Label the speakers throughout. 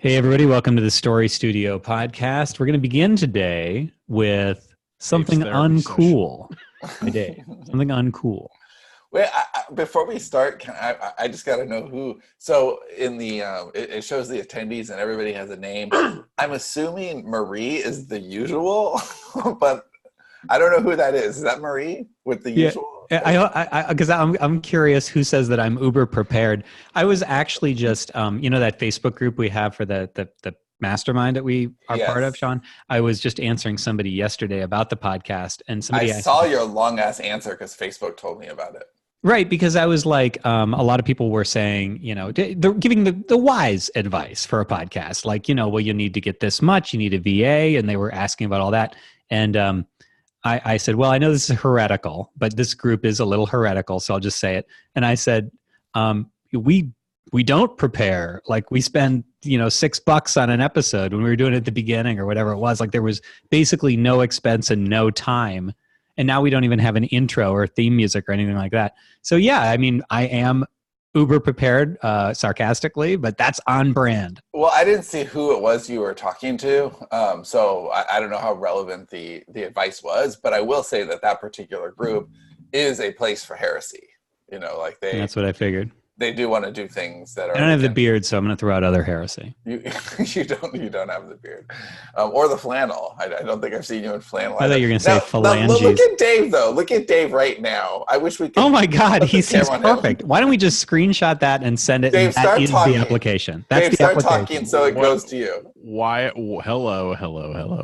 Speaker 1: Hey, everybody. Welcome to the Story Studio podcast. We're going to begin today with something uncool. Hey, Dave. Something uncool.
Speaker 2: Wait, before we start, I just got to know who. So in the, it shows the attendees and everybody has a name. I'm assuming Marie is the usual, but I don't know who that is. Is that Marie with the usual?
Speaker 1: Because I'm curious who says that I'm uber prepared. I was actually just, that Facebook group we have for the mastermind that we are part of, Sean. I was just answering somebody yesterday about the podcast, and somebody
Speaker 2: saw your long ass answer because Facebook told me about it.
Speaker 1: Right, because I was like, a lot of people were saying, they're giving the wise advice for a podcast, like, well, you need to get this much, you need a VA, and they were asking about all that, and I said, well, I know this is heretical, but this group is a little heretical, so I'll just say it. And I said, we don't prepare. Like, we spend, $6 on an episode when we were doing it at the beginning or whatever it was. Like, there was basically no expense and no time. And now we don't even have an intro or theme music or anything like that. So yeah, I mean, I am uber prepared, sarcastically, but that's on brand.
Speaker 2: Well, I didn't see who it was you were talking to, so I don't know how relevant the advice was, but I will say that particular group is a place for heresy. That's
Speaker 1: what I figured.
Speaker 2: They do want to do things that are.
Speaker 1: I don't have the beard, so I'm going to throw out other heresy.
Speaker 2: You don't have the beard, or the flannel. I don't think I've seen you in flannel.
Speaker 1: I thought you were going to say phalanges.
Speaker 2: Look at Dave though. Look at Dave right now. I wish we could.
Speaker 1: Oh my God, he's perfect. Why don't we just screenshot that and send it?
Speaker 2: Dave,
Speaker 1: that is the application. That's
Speaker 2: Dave, start talking so it goes to you.
Speaker 3: Why? Hello.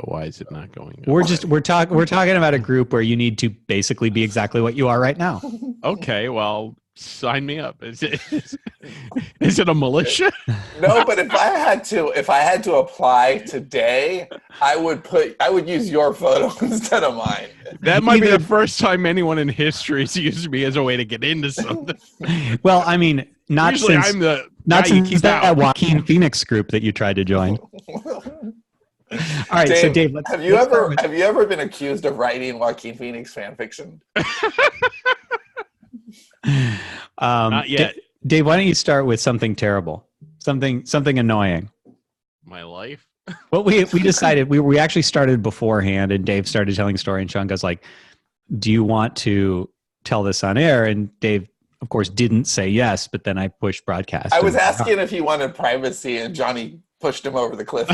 Speaker 3: Why is it not going?
Speaker 1: We're talking about a group where you need to basically be exactly what you are right now.
Speaker 3: Okay, well. Sign me up. Is it a militia?
Speaker 2: No, but if I had to apply today, I would use your photo instead of mine.
Speaker 3: That might be the first time anyone in history has used me as a way to get into something.
Speaker 1: Well, I mean, not
Speaker 3: usually
Speaker 1: since
Speaker 3: I'm the
Speaker 1: not
Speaker 3: guy you
Speaker 1: since
Speaker 3: keep
Speaker 1: that
Speaker 3: out.
Speaker 1: Joaquin Phoenix group that you tried to join. All right,
Speaker 2: Dave,
Speaker 1: so Dave,
Speaker 2: have you ever been accused of writing Joaquin Phoenix fan fiction?
Speaker 3: Not yet.
Speaker 1: Dave, why don't you start with something terrible, something annoying?
Speaker 3: My life.
Speaker 1: Well, we decided we actually started beforehand, and Dave started telling a story, and Sean goes like, "Do you want to tell this on air?" And Dave, of course, didn't say yes, but then I pushed broadcast.
Speaker 2: I was asking if he wanted privacy, and Johnny pushed him over the cliff.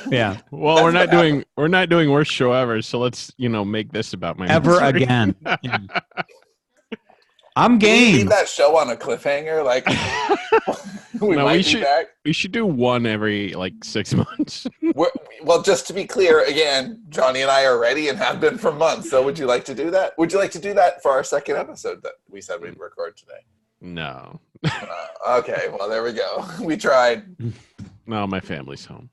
Speaker 1: Yeah.
Speaker 3: Well, we're not doing worst show ever, so let's make this about my
Speaker 1: ever
Speaker 3: misery.
Speaker 1: Again. Yeah. I'm game.
Speaker 2: We leave that show on a cliffhanger, like
Speaker 3: we should do one every 6 months.
Speaker 2: Well, just to be clear, again, Johnny and I are ready and have been for months. So, would you like to do that? Would you like to do that for our second episode that we said we'd record today?
Speaker 3: No.
Speaker 2: Okay. Well, there we go. We tried.
Speaker 3: No, my family's home.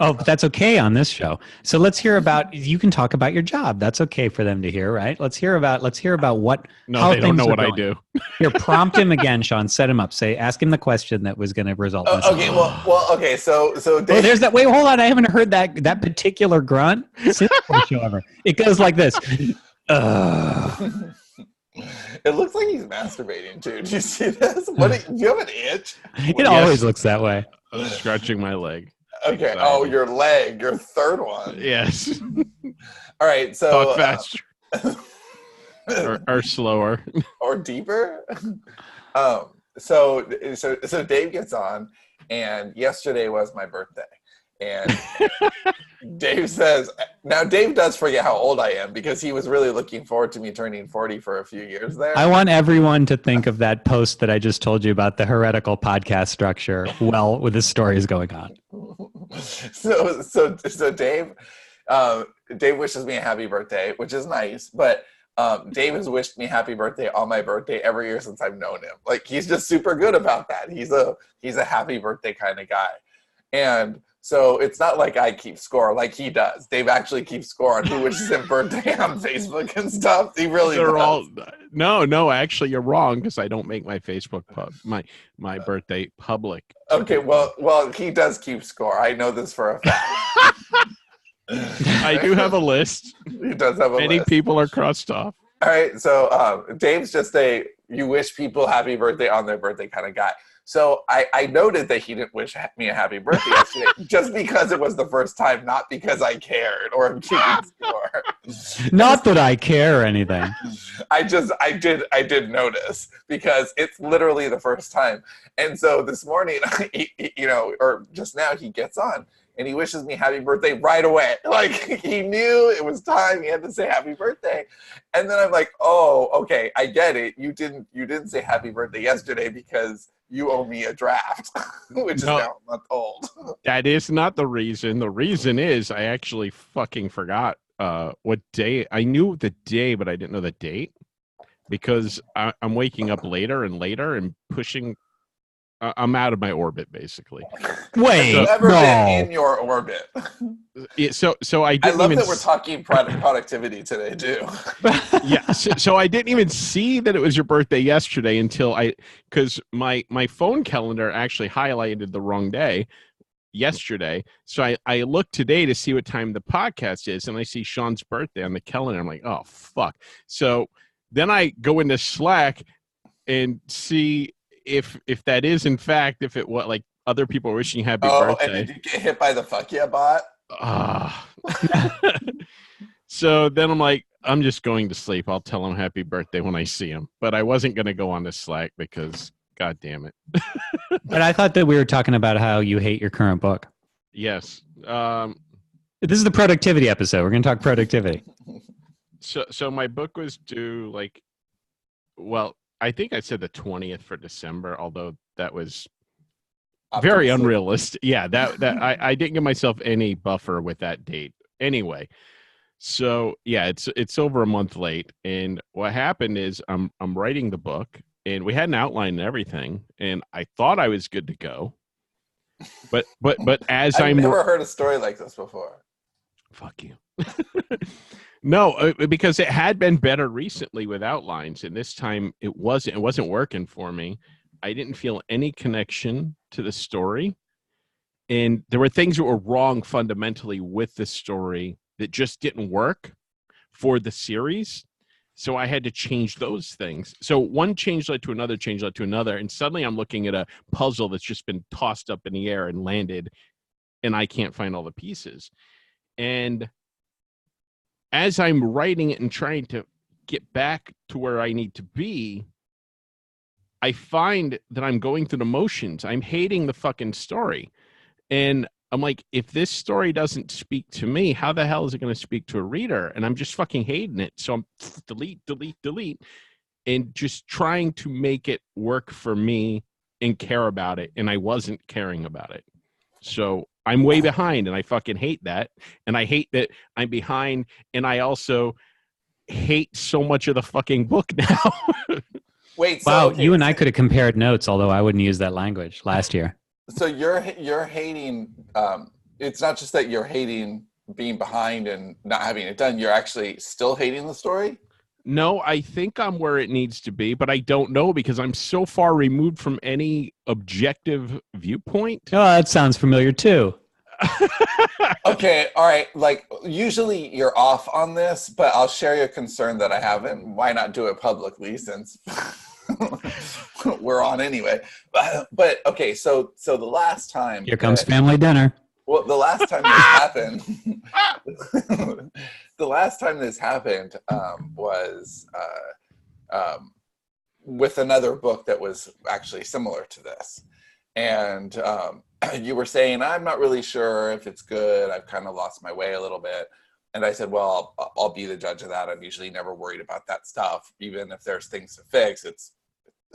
Speaker 1: Oh, but that's okay on this show. So let's hear about. You can talk about your job. That's okay for them to hear, right? Let's hear about what.
Speaker 3: No, they don't know what I do.
Speaker 1: Here, prompt him again, Sean. Set him up. Ask him the question that was going to result. In
Speaker 2: okay. Well. Okay. So.
Speaker 1: Dave, there's that. Wait, hold on. I haven't heard that particular grunt since the show ever. It goes like this.
Speaker 2: It looks like he's masturbating too. Do you see this? Do you have an itch?
Speaker 1: It always looks that way.
Speaker 3: I'm scratching my leg.
Speaker 2: Okay. Oh, your leg, your third one.
Speaker 3: Yes.
Speaker 2: All right. So
Speaker 3: talk faster or slower
Speaker 2: or deeper. So Dave gets on, and yesterday was my birthday, and Dave says, now Dave does forget how old I am because he was really looking forward to me turning 40 for a few years there.
Speaker 1: I want everyone to think of that post that I just told you about the heretical podcast structure while with the stories going on.
Speaker 2: So Dave wishes me a happy birthday, which is nice, but Dave has wished me happy birthday on my birthday every year since I've known him. Like, he's just super good about that. He's a happy birthday kind of guy. And so it's not like I keep score like he does. Dave actually keeps score on who wishes him birthday on Facebook and stuff. He really does.
Speaker 3: No, actually you're wrong because I don't make my Facebook my birthday public.
Speaker 2: Okay, well he does keep score. I know this for a fact.
Speaker 3: I do have a list.
Speaker 2: He does have a list.
Speaker 3: Many people are crossed off.
Speaker 2: All right, so Dave's just you wish people happy birthday on their birthday kind of guy. So I noted that he didn't wish me a happy birthday yesterday, just because it was the first time, not because I cared or am keeping score.
Speaker 1: Not that I care or anything.
Speaker 2: I did notice, because it's literally the first time. And so this morning, or just now, he gets on and he wishes me happy birthday right away. Like, he knew it was time. He had to say happy birthday. And then I'm like, oh, okay, I get it. You didn't say happy birthday yesterday because you owe me a draft, which is now a month old.
Speaker 3: That is not the reason. The reason is I actually fucking forgot what day. I knew the day, but I didn't know the date, because I'm waking up later and later and pushing. I'm out of my orbit, basically.
Speaker 1: Wait,
Speaker 2: I've never been in your orbit.
Speaker 3: Yeah, so I didn't.
Speaker 2: I love
Speaker 3: even
Speaker 2: that we're talking productivity today too.
Speaker 3: Yeah, so I didn't even see that it was your birthday yesterday until because my phone calendar actually highlighted the wrong day yesterday. So I looked today to see what time the podcast is, and I see Sean's birthday on the calendar. I'm like, oh fuck. So then I go into Slack and see if that is in fact, if it was like other people wishing you happy birthday.
Speaker 2: And did you get hit by the fuck yeah bot?
Speaker 3: So then I'm like, I'm just going to sleep. I'll tell him happy birthday when I see him. But I wasn't going to go on to Slack because, god damn it.
Speaker 1: But I thought that we were talking about how you hate your current book.
Speaker 3: Yes.
Speaker 1: This is the productivity episode. We're going to talk productivity.
Speaker 3: So my book was due I think I said the 20th for December, although that was very unrealistic. Yeah, that I didn't give myself any buffer with that date. Anyway, so yeah, it's over a month late, and what happened is I'm writing the book, and we had an outline and everything, and I thought I was good to go, but as
Speaker 2: I've never heard a story like this before.
Speaker 3: Fuck you. No, because it had been better recently with outlines, and this time it wasn't working for me. I didn't feel any connection to the story, and there were things that were wrong fundamentally with the story that just didn't work for the series. So I had to change those things. So one change led to another, and suddenly I'm looking at a puzzle that's just been tossed up in the air and landed, and I can't find all the pieces. And as I'm writing it and trying to get back to where I need to be, I find that I'm going through the motions. I'm hating the fucking story. And I'm like, if this story doesn't speak to me, how the hell is it going to speak to a reader? And I'm just fucking hating it. So I'm delete, and just trying to make it work for me and care about it. And I wasn't caring about it. So I'm way behind, and I fucking hate that. And I hate that I'm behind, and I also hate so much of the fucking book now.
Speaker 2: Wait,
Speaker 1: wow, you and I could have compared notes, although I wouldn't use that language last year.
Speaker 2: So you're hating, it's not just that you're hating being behind and not having it done, you're actually still hating the story?
Speaker 3: No, I think I'm where it needs to be, but I don't know because I'm so far removed from any objective viewpoint.
Speaker 1: Oh, that sounds familiar too.
Speaker 2: Okay, all right. Like, usually you're off on this, but I'll share your concern that I haven't. Why not do it publicly since we're on anyway? But okay, so the last time...
Speaker 1: Here comes family dinner.
Speaker 2: Well, the last time this happened... the last time this happened was with another book that was actually similar to this. And you were saying, I'm not really sure if it's good. I've kind of lost my way a little bit. And I said, well, I'll be the judge of that. I'm usually never worried about that stuff. Even if there's things to fix, the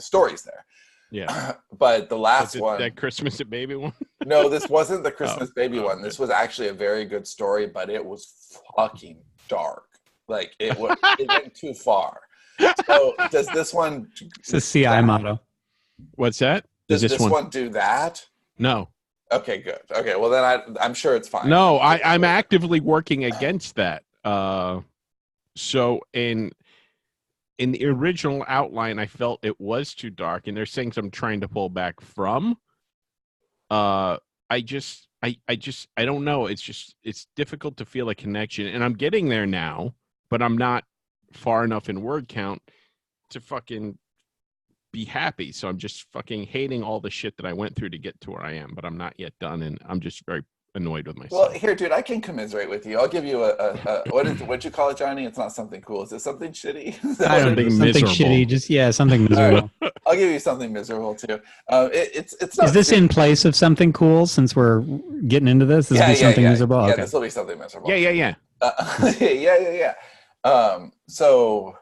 Speaker 2: story's there.
Speaker 3: Yeah.
Speaker 2: But the last one...
Speaker 3: That Christmas Baby one?
Speaker 2: No, this wasn't the Christmas Baby one. This was actually a very good story, but it was fucking dark. Like, it went too far. So does this one...
Speaker 1: It's a CI motto.
Speaker 3: What's that?
Speaker 2: Does this one do that?
Speaker 3: No.
Speaker 2: Okay, good. Okay, well then I'm sure it's fine.
Speaker 3: No, I'm actively working against that. So in the original outline, I felt it was too dark, and there's things I'm trying to pull back from. I don't know. It's difficult to feel a connection, and I'm getting there now, but I'm not far enough in word count to fucking be happy. So I'm just fucking hating all the shit that I went through to get to where I am, but I'm not yet done, and I'm just very annoyed with myself.
Speaker 2: Well, here, dude, I can commiserate with you. I'll give you a what'd you call it, Johnny? It's not something cool. Is it something shitty?
Speaker 1: I don't think something
Speaker 3: miserable.
Speaker 1: shitty. Just something miserable.
Speaker 2: Right. I'll give you something miserable too. It's not.
Speaker 1: Is this in place of something cool? Since we're getting into this, this will be something miserable.
Speaker 2: Yeah,
Speaker 1: okay.
Speaker 2: this will be something miserable.
Speaker 3: Yeah.
Speaker 2: So.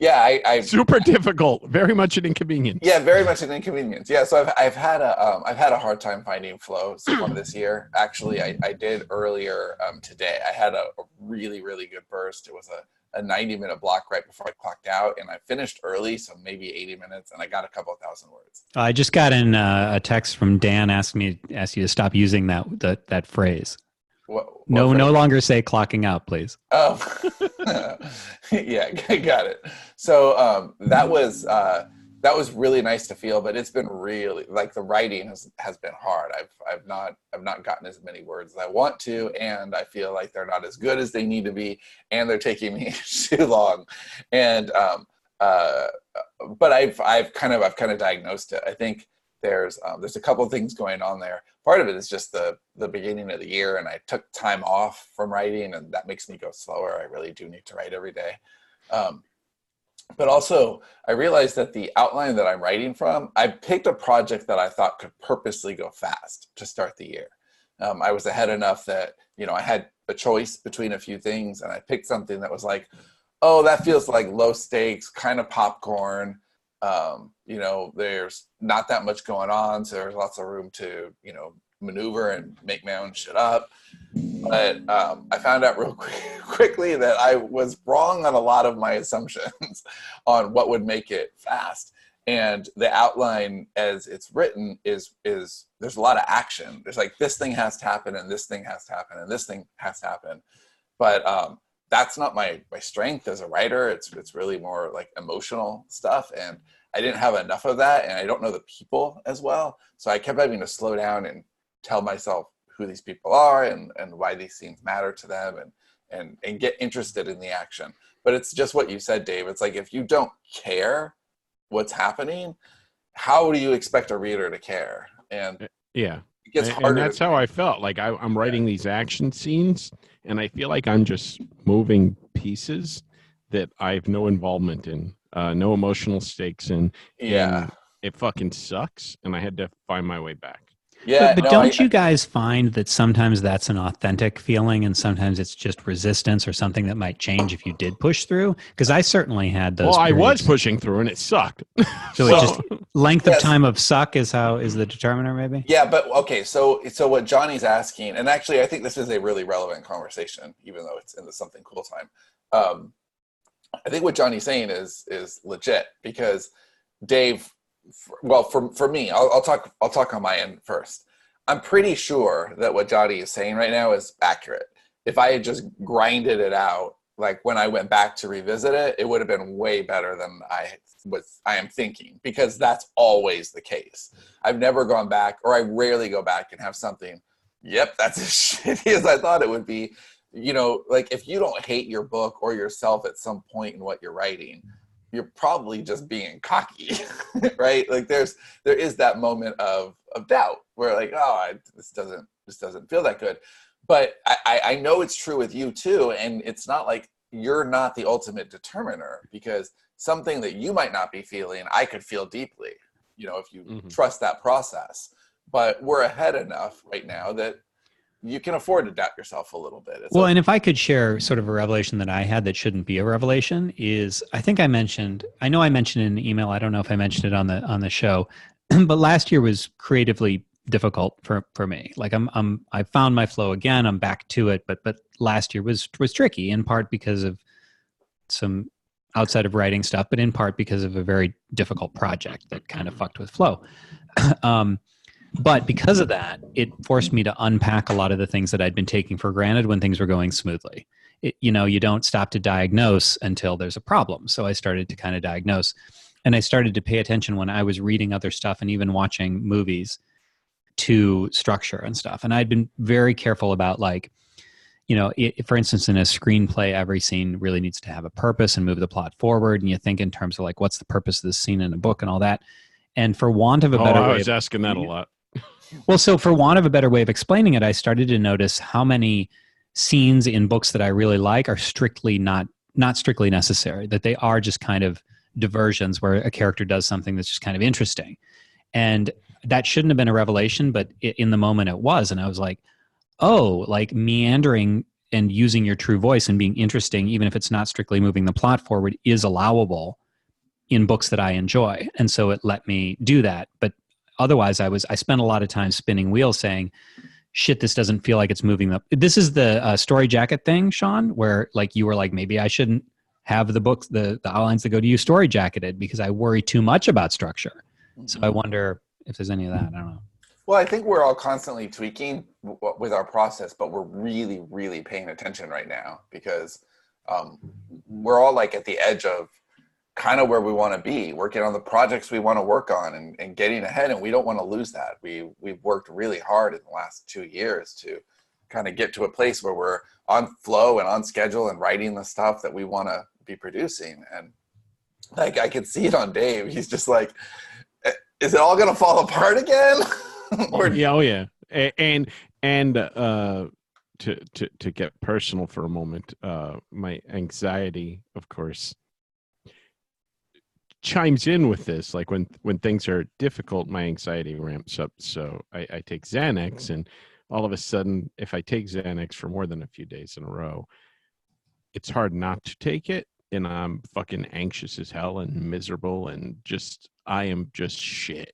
Speaker 2: Yeah, I
Speaker 3: super difficult, very much an inconvenience.
Speaker 2: Yeah, very much an inconvenience. Yeah, so I've had a hard time finding flow so far this year. Actually, I did earlier today. I had a really good burst. It was a 90-minute block right before I clocked out, and I finished early, so maybe 80 minutes, and I got a couple of thousand words.
Speaker 1: I just got in a text from Dan asking you to stop using that phrase. No longer say clocking out, please.
Speaker 2: Oh, yeah, got it. So that was really nice to feel, but it's been really, like, the writing has been hard. I've not gotten as many words as I want to, and I feel like they're not as good as they need to be, and they're taking me too long. And but I've kind of diagnosed it. I think there's a couple of things going on there. Part of it is just the beginning of the year, and I took time off from writing, and that makes me go slower. I really do need to write every day. But also, I realized that the outline that I'm writing from, I picked a project that I thought could purposely go fast to start the year. I was ahead enough that, I had a choice between a few things, and I picked something that was like, oh, that feels like low stakes, kind of popcorn. There's not that much going on, so there's lots of room to, maneuver and make my own shit up. But I found out real quickly that I was wrong on a lot of my assumptions on what would make it fast. And the outline as it's written is there's a lot of action. There's like, this thing has to happen, and this thing has to happen, and this thing has to happen. But that's not my strength as a writer. It's really more like emotional stuff, and I didn't have enough of that, and I don't know the people as well. So I kept having to slow down and tell myself who these people are and why these scenes matter to them, and get interested in the action. But it's just what you said, Dave. It's like, if you don't care what's happening, how do you expect a reader to care? And
Speaker 3: yeah,
Speaker 2: it gets harder.
Speaker 3: And that's how I felt. Like I'm writing these action scenes, and I feel like I'm just moving pieces that I have no involvement in, no emotional stakes in.
Speaker 2: Yeah.
Speaker 3: And it fucking sucks, and I had to find my way back.
Speaker 2: Yeah,
Speaker 1: but don't you guys find that sometimes that's an authentic feeling, and sometimes it's just resistance or something that might change if you did push through? Because I certainly had those.
Speaker 3: Well,
Speaker 1: periods.
Speaker 3: I was pushing through, and it sucked.
Speaker 1: So it just length of time of suck is the determiner, maybe.
Speaker 2: Yeah, but okay. So what Johnny's asking, and actually, I think this is a really relevant conversation, even though it's in the something cool time. I think what Johnny's saying is legit, because Dave. Well, for me, I'll talk on my end first. I'm pretty sure that what Johnny is saying right now is accurate. If I had just grinded it out, like when I went back to revisit it, it would have been way better than I am thinking, because that's always the case. I've never gone back, or I rarely go back and have something, yep, that's as shitty as I thought it would be. Like, if you don't hate your book or yourself at some point in what you're writing, you're probably just being cocky, right? Like there is that moment of doubt where, like, oh, this doesn't feel that good. But I know it's true with you too, and it's not like you're not the ultimate determiner, because something that you might not be feeling, I could feel deeply, if you trust that process. But we're ahead enough right now that you can afford to doubt yourself a little bit.
Speaker 1: And if I could share sort of a revelation that I had that shouldn't be a revelation is, I know I mentioned in an email, I don't know if I mentioned it on the show, but last year was creatively difficult for me. Like I found my flow again, I'm back to it, but last year was tricky, in part because of some outside of writing stuff, but in part because of a very difficult project that kind of fucked with flow. But because of that, it forced me to unpack a lot of the things that I'd been taking for granted when things were going smoothly. You don't stop to diagnose until there's a problem. So I started to kind of diagnose, and I started to pay attention when I was reading other stuff and even watching movies to structure and stuff. And I'd been very careful about, like, for instance, in a screenplay, every scene really needs to have a purpose and move the plot forward. And you think in terms of like, what's the purpose of this scene in a book and all that. And for want of a better way,
Speaker 3: I was asking that a lot.
Speaker 1: Well, so for want of a better way of explaining it, I started to notice how many scenes in books that I really like are strictly not strictly necessary, that they are just kind of diversions where a character does something that's just kind of interesting. And that shouldn't have been a revelation, but in the moment it was. And I was like, oh, like meandering and using your true voice and being interesting, even if it's not strictly moving the plot forward, is allowable in books that I enjoy. And so it let me do that. But otherwise, I spent a lot of time spinning wheels saying, shit, this doesn't feel like it's moving up. This is the story jacket thing, Sean, where like you were like, maybe I shouldn't have the books, the outlines that go to you story jacketed because I worry too much about structure. Mm-hmm. So I wonder if there's any of that. I don't know.
Speaker 2: Well, I think we're all constantly tweaking with our process, but we're really, really paying attention right now because we're all like at the edge of kind of where we want to be, working on the projects we want to work on and getting ahead. And we don't want to lose that. We've worked really hard in the last 2 years to kind of get to a place where we're on flow and on schedule and writing the stuff that we want to be producing. And like, I could see it on Dave. He's just like, is it all going to fall apart again?
Speaker 3: Yeah. And to get personal for a moment, my anxiety, of course, chimes in with this. Like when things are difficult, my anxiety ramps up. So I take Xanax, and all of a sudden, if I take Xanax for more than a few days in a row, it's hard not to take it. And I'm fucking anxious as hell and miserable and I am just shit.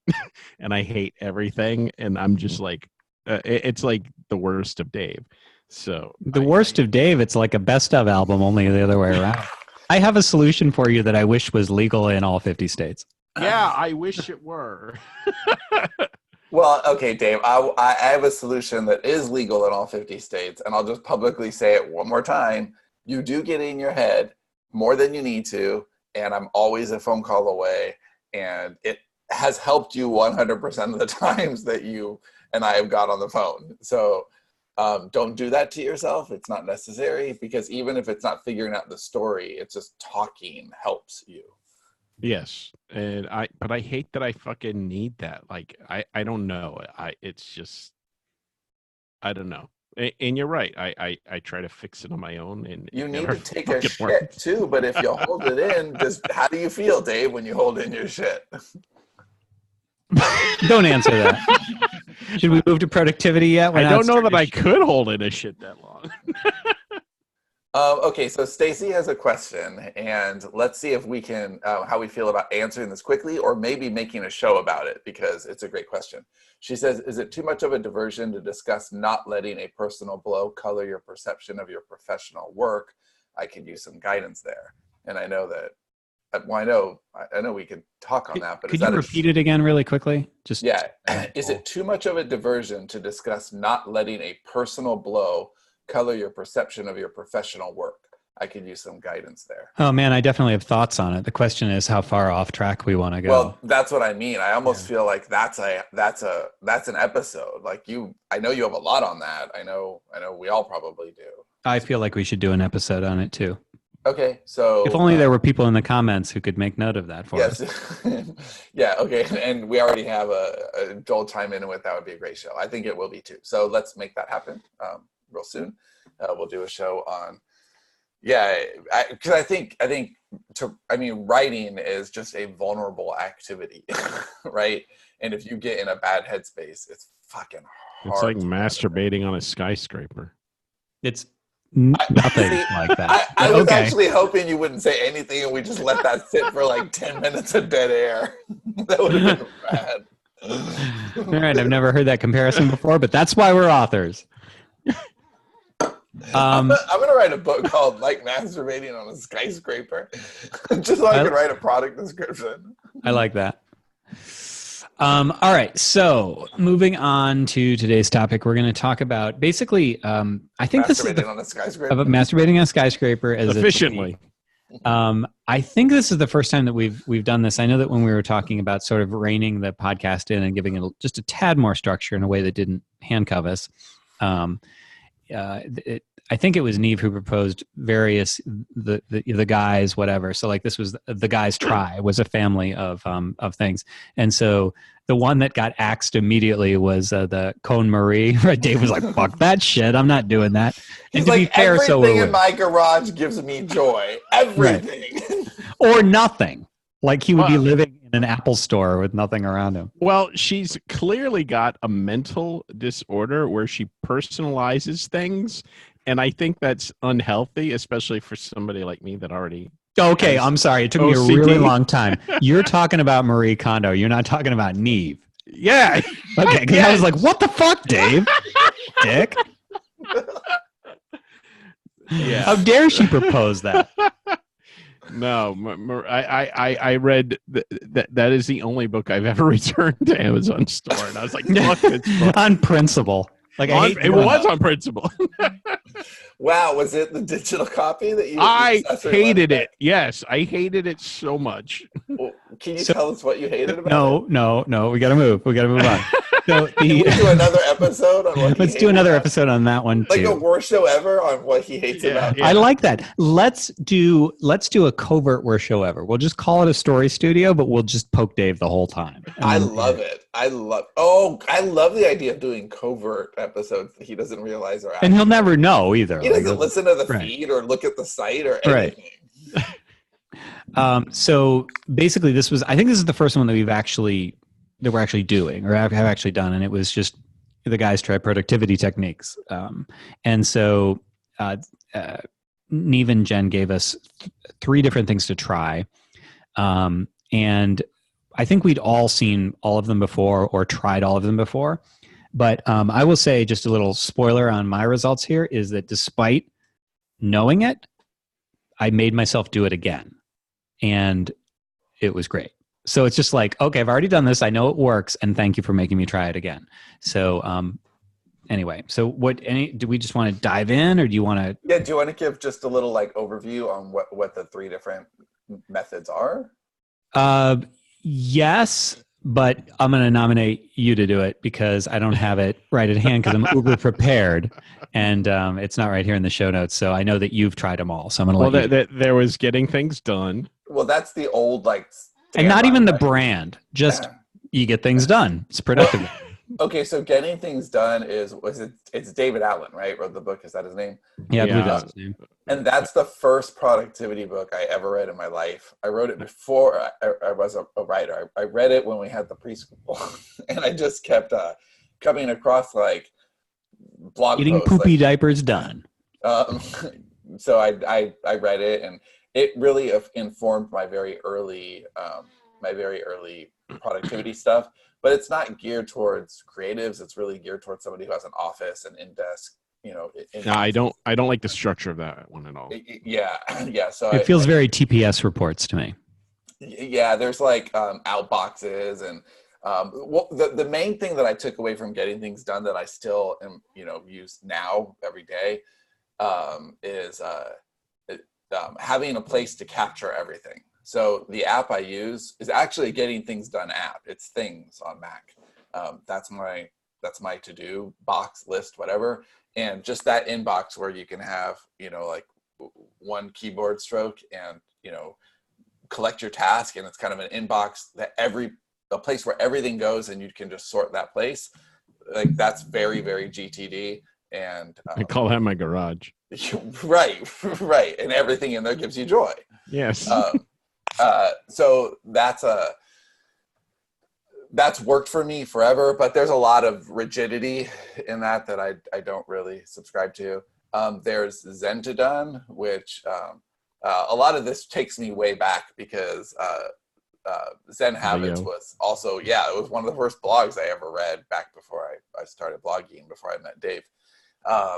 Speaker 3: And I hate everything. And I'm just like, it's like the worst of Dave. So
Speaker 1: the worst of Dave, it's like a best of album, only the other way around. I have a solution for you that I wish was legal in all 50 states.
Speaker 3: Yeah, I wish it were.
Speaker 2: Well, okay, Dave, I have a solution that is legal in all 50 states, and I'll just publicly say it one more time. You do get in your head more than you need to, and I'm always a phone call away, and it has helped you 100% of the times that you and I have got on the phone. So don't do that to yourself. It's not necessary, because even if it's not figuring out the story, it's just talking helps you.
Speaker 3: Yes. And but I hate that I fucking need that. Like, I don't know. It's just, I don't know. And you're right. I try to fix it on my own, and
Speaker 2: you need to take a shit too. But if you hold it in, how do you feel, Dave, when you hold in your shit?
Speaker 1: Don't answer that. Should we move to productivity yet?
Speaker 3: I don't know that I could hold in a shit that long.
Speaker 2: Okay, so Stacy has a question, and let's see if we can, how we feel about answering this quickly, or maybe making a show about it, because it's a great question. She says, is it too much of a diversion to discuss not letting a personal blow color your perception of your professional work? I could use some guidance there. And I know that, well, I know we could talk on that, but
Speaker 1: could you repeat it again really quickly?
Speaker 2: Yeah. Is it too much of a diversion to discuss not letting a personal blow color your perception of your professional work? I could use some guidance there.
Speaker 1: Oh man, I definitely have thoughts on it. The question is how far off track we want to go.
Speaker 2: Well, that's what I mean. I almost feel like that's an episode. Like I know you have a lot on that. I know we all probably do.
Speaker 1: I feel like we should do an episode on it too.
Speaker 2: Okay, so
Speaker 1: if only there were people in the comments who could make note of that for us.
Speaker 2: Yeah, okay, and we already have a Joel chime in with that would be a great show. I think it will be too. So let's make that happen real soon. We'll do a show on, because I think writing is just a vulnerable activity, right? And if you get in a bad headspace, it's fucking hard.
Speaker 3: It's like masturbating on a skyscraper.
Speaker 1: It's nothing like that.
Speaker 2: I was actually hoping you wouldn't say anything and we just let that sit for like 10 minutes of dead air. That would have been bad.
Speaker 1: All right, I've never heard that comparison before, but that's why we're authors.
Speaker 2: I'm going to write a book called Like Masturbating on a Skyscraper, just so I can write a product description.
Speaker 1: I like that. All right, so moving on to today's topic, we're going to talk about basically, I think this is
Speaker 2: on a skyscraper.
Speaker 1: About masturbating on a skyscraper as
Speaker 3: efficiently.
Speaker 1: I think this is the first time that we've done this. I know that when we were talking about sort of reining the podcast in and giving it just a tad more structure in a way that didn't handcuff us, I think it was Neve who proposed various the guys, whatever. So like this was the guys try was a family of things, and so the one that got axed immediately was the Cone Marie. Right? Dave was like, "Fuck that shit, I'm not doing that." And
Speaker 2: He's
Speaker 1: to
Speaker 2: like,
Speaker 1: be fair, so were
Speaker 2: everything in
Speaker 1: we.
Speaker 2: my garage gives me joy. Everything.
Speaker 1: Or nothing. Like he would be
Speaker 3: Well-
Speaker 1: living in an Apple store with nothing around him.
Speaker 3: Well, she's clearly got a mental disorder where she personalizes things. And I think that's unhealthy, especially for somebody like me that already.
Speaker 1: Okay,
Speaker 3: has
Speaker 1: I'm sorry. It took me a
Speaker 3: OCD.
Speaker 1: really long time. You're talking about Marie Kondo. You're not talking about Neve.
Speaker 3: Yeah.
Speaker 1: Okay, because I was like, what the fuck, Dave? Dick?
Speaker 3: Yeah.
Speaker 1: How dare she propose that?
Speaker 3: No, I read that is the only book I've ever returned to Amazon store, and I was like, fuck this book.
Speaker 1: On principle. Like I hate
Speaker 3: It was on principle.
Speaker 2: Wow, was it the digital copy that you?
Speaker 3: I
Speaker 2: accessory
Speaker 3: hated
Speaker 2: wanted
Speaker 3: it. Yes, I hated it so much.
Speaker 2: back? Well, can you
Speaker 1: So-
Speaker 2: tell us what you hated about it?
Speaker 1: No. We gotta move. on. So
Speaker 2: Can we do another episode on what he
Speaker 1: let's do
Speaker 2: hated
Speaker 1: another
Speaker 2: about it?
Speaker 1: episode on that one
Speaker 2: Like
Speaker 1: too.
Speaker 2: a worst show ever on what he hates
Speaker 3: Yeah,
Speaker 2: about.
Speaker 3: yeah.
Speaker 1: I like that. Let's do a covert worst show ever. We'll just call it a story studio, but we'll just poke Dave the whole time. And
Speaker 2: I
Speaker 1: then-
Speaker 2: love it. I love the idea of doing covert episodes that he doesn't realize are.
Speaker 1: And he'll never know either.
Speaker 2: He
Speaker 1: Like,
Speaker 2: doesn't listen to the
Speaker 1: Right.
Speaker 2: feed or look at the site or
Speaker 1: Right.
Speaker 2: anything.
Speaker 1: So basically, this is the first one that we're actually doing or have actually done, and it was just the guys try productivity techniques. And so Neve and Jen gave us 3 different things to try, and I think we'd all seen all of them before or tried all of them before. But I will say, just a little spoiler on my results here, is that despite knowing it, I made myself do it again. And it was great. So it's just like, okay, I've already done this. I know it works. And thank you for making me try it again. So anyway, so do we just want to dive in or do you want to?
Speaker 2: Yeah, do you want to give just a little like overview on what the 3 different methods are?
Speaker 1: Yes, but I'm going to nominate you to do it because I don't have it right at hand because I'm uber prepared and it's not right here in the show notes. So I know that you've tried them all. So I'm going to let you.
Speaker 3: There was getting things done.
Speaker 2: Well, that's the old like.
Speaker 1: And not
Speaker 2: standby,
Speaker 1: even the
Speaker 2: right?
Speaker 1: brand, just you get things done. It's productive.
Speaker 2: Okay, so getting things done it's David Allen, right? Wrote the book. Is that his name?
Speaker 1: Yeah, I believe
Speaker 3: Yeah.
Speaker 1: that's his name.
Speaker 2: And that's the first productivity book I ever read in my life. I wrote it before I was a writer. I read it when we had the preschool, and I just kept coming across like blog
Speaker 1: Getting
Speaker 2: posts.
Speaker 1: poopy
Speaker 2: like,
Speaker 1: diapers done.
Speaker 2: so I read it, and it really informed my very early productivity stuff. But it's not geared towards creatives. It's really geared towards somebody who has an office and in-desk.
Speaker 3: No, I don't like the structure of that one at all.
Speaker 2: Yeah. So
Speaker 1: It feels very TPS reports to me.
Speaker 2: Yeah, there's like outboxes and the main thing that I took away from getting things done that I still am use now every day is having a place to capture everything. So the app I use is actually a Getting Things Done app. It's Things on Mac. That's my to-do box, list, whatever. And just that inbox where you can have, like one keyboard stroke and, collect your task. And it's kind of an inbox that a place where everything goes and you can just sort that place. Like that's very, very GTD. And
Speaker 3: I call that my garage.
Speaker 2: Right. And everything in there gives you joy.
Speaker 3: Yes.
Speaker 2: So that's worked for me forever, but there's a lot of rigidity in that I don't really subscribe to. There's Zen2Done, which a lot of this takes me way back because Zen Habits was also, it was one of the first blogs I ever read back before I started blogging, before I met Dave.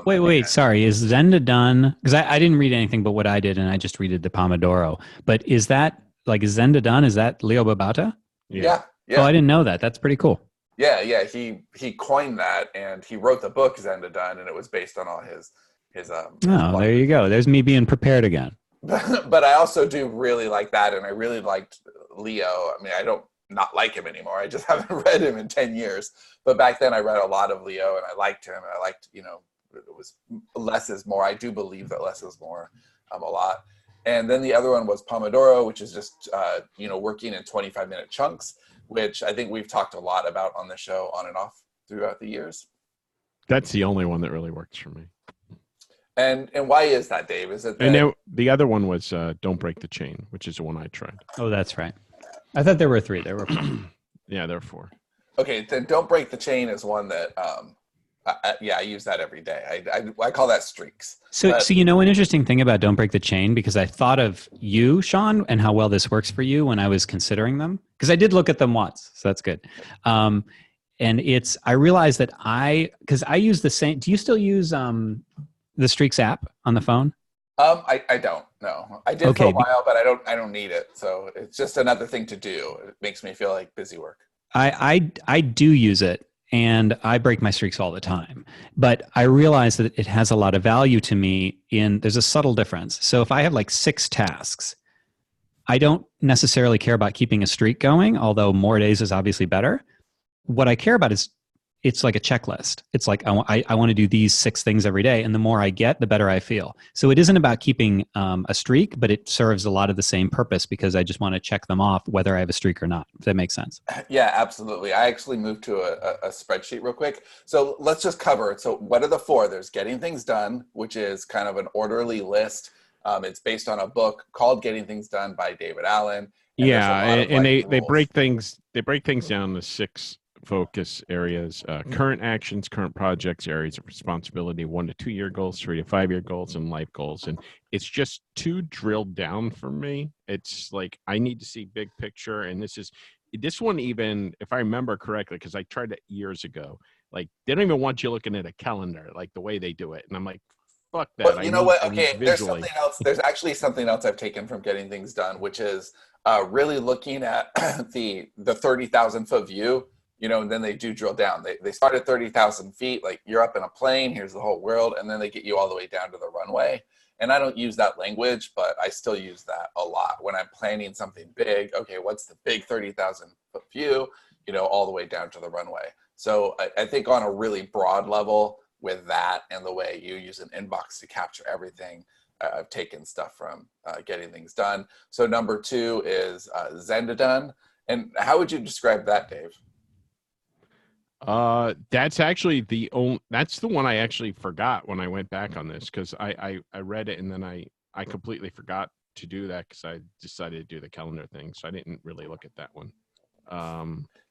Speaker 1: Wait, sorry. Is Zen2Done, because I didn't read anything but what I did, and I just read the Promodoro. But is that, like, Zen2Done, is that Leo Babauta?
Speaker 2: Yeah.
Speaker 1: Oh, I didn't know that. That's pretty cool.
Speaker 2: Yeah. He coined that, and he wrote the book Zen2Done, and it was based on all his
Speaker 1: Oh, there you go. There's me being prepared again.
Speaker 2: But I also do really like that, and I really liked Leo. I mean, I don't not like him anymore. I just haven't read him in 10 years. But back then I read a lot of Leo, and I liked him. And I liked, was less is more. I do believe that less is more a lot. And then the other one was Promodoro, which is just, working in 25-minute chunks, which I think we've talked a lot about on the show on and off throughout the years.
Speaker 3: That's the only one that really works for me.
Speaker 2: And why is that, Dave? Is it that...
Speaker 3: And then the other one was Don't Break the Chain, which is the one I tried.
Speaker 1: Oh, that's right. I thought there were 3. There were 4.
Speaker 3: Yeah, there were 4.
Speaker 2: Okay, then Don't Break the Chain is one that, I use that every day. I call that streaks.
Speaker 1: So an interesting thing about Don't Break the Chain, because I thought of you, Sean, and how well this works for you when I was considering them, because I did look at them once, so that's good. And I realized that because I use the same. Do you still use the Streaks app on the phone?
Speaker 2: I don't. No, I did for a while, but I don't need it. So it's just another thing to do. It makes me feel like busy work.
Speaker 1: I do use it, and I break my streaks all the time. But I realize that it has a lot of value to me. There's a subtle difference. So if I have like 6 tasks, I don't necessarily care about keeping a streak going, although more days is obviously better. What I care about is it's like a checklist. It's like I want to do these 6 things every day, and the more I get, the better I feel. So it isn't about keeping a streak, but it serves a lot of the same purpose because I just want to check them off whether I have a streak or not, if that makes sense.
Speaker 2: Yeah, absolutely. I actually moved to a spreadsheet real quick. So let's just cover it. So what are the 4? There's Getting Things Done, which is kind of an orderly list. It's based on a book called Getting Things Done by David Allen.
Speaker 3: And they break things down to 6 focus areas: current actions, current projects, areas of responsibility, 1 to 2 year goals, 3 to 5 year goals, and life goals. And it's just too drilled down for me. It's like I need to see big picture. And this one, even if I remember correctly, because I tried it years ago, like they don't even want you looking at a calendar, like the way they do it. And I'm like, fuck that.
Speaker 2: But you know what? Okay, there's something else. There's actually something else I've taken from Getting Things Done, which is really looking at the 30,000 foot view. And then they do drill down. They start at 30,000 feet, like you're up in a plane, here's the whole world, and then they get you all the way down to the runway. And I don't use that language, but I still use that a lot when I'm planning something big. Okay, what's the big 30,000 foot view, all the way down to the runway. So I think on a really broad level with that and the way you use an inbox to capture everything, I've taken stuff from Getting Things Done. So number 2 is Zen-to-Done. And how would you describe that, Dave?
Speaker 3: That's actually that's the one I actually forgot when I went back on this, because I read it and then I completely forgot to do that because I decided to do the calendar thing, so I didn't really look at that one.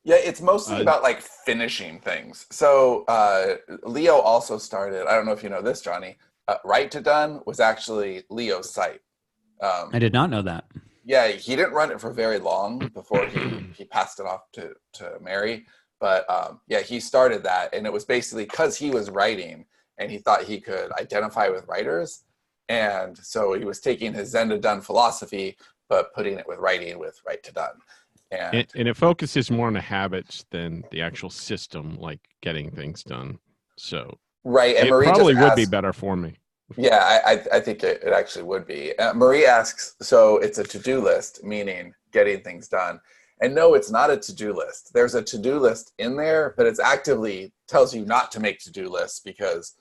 Speaker 2: Yeah, it's mostly about like finishing things. So Leo also started, I don't know if you know this, Johnny, Right to Done was actually Leo's site.
Speaker 1: I did not know that.
Speaker 2: Yeah, he didn't run it for very long before he passed it off to Mary. But he started that, and it was basically because he was writing and he thought he could identify with writers. And so he was taking his Zen to Done philosophy, but putting it with writing with Right to Done. And
Speaker 3: it focuses more on the habits than the actual system, like getting things done. So
Speaker 2: right, and
Speaker 3: it
Speaker 2: Marie
Speaker 3: probably would be better for me.
Speaker 2: Yeah, I think it actually would be. Marie asks, so it's a to-do list, meaning getting things done. And no, it's not a to-do list. There's a to-do list in there, but it's actively tells you not to make to-do lists because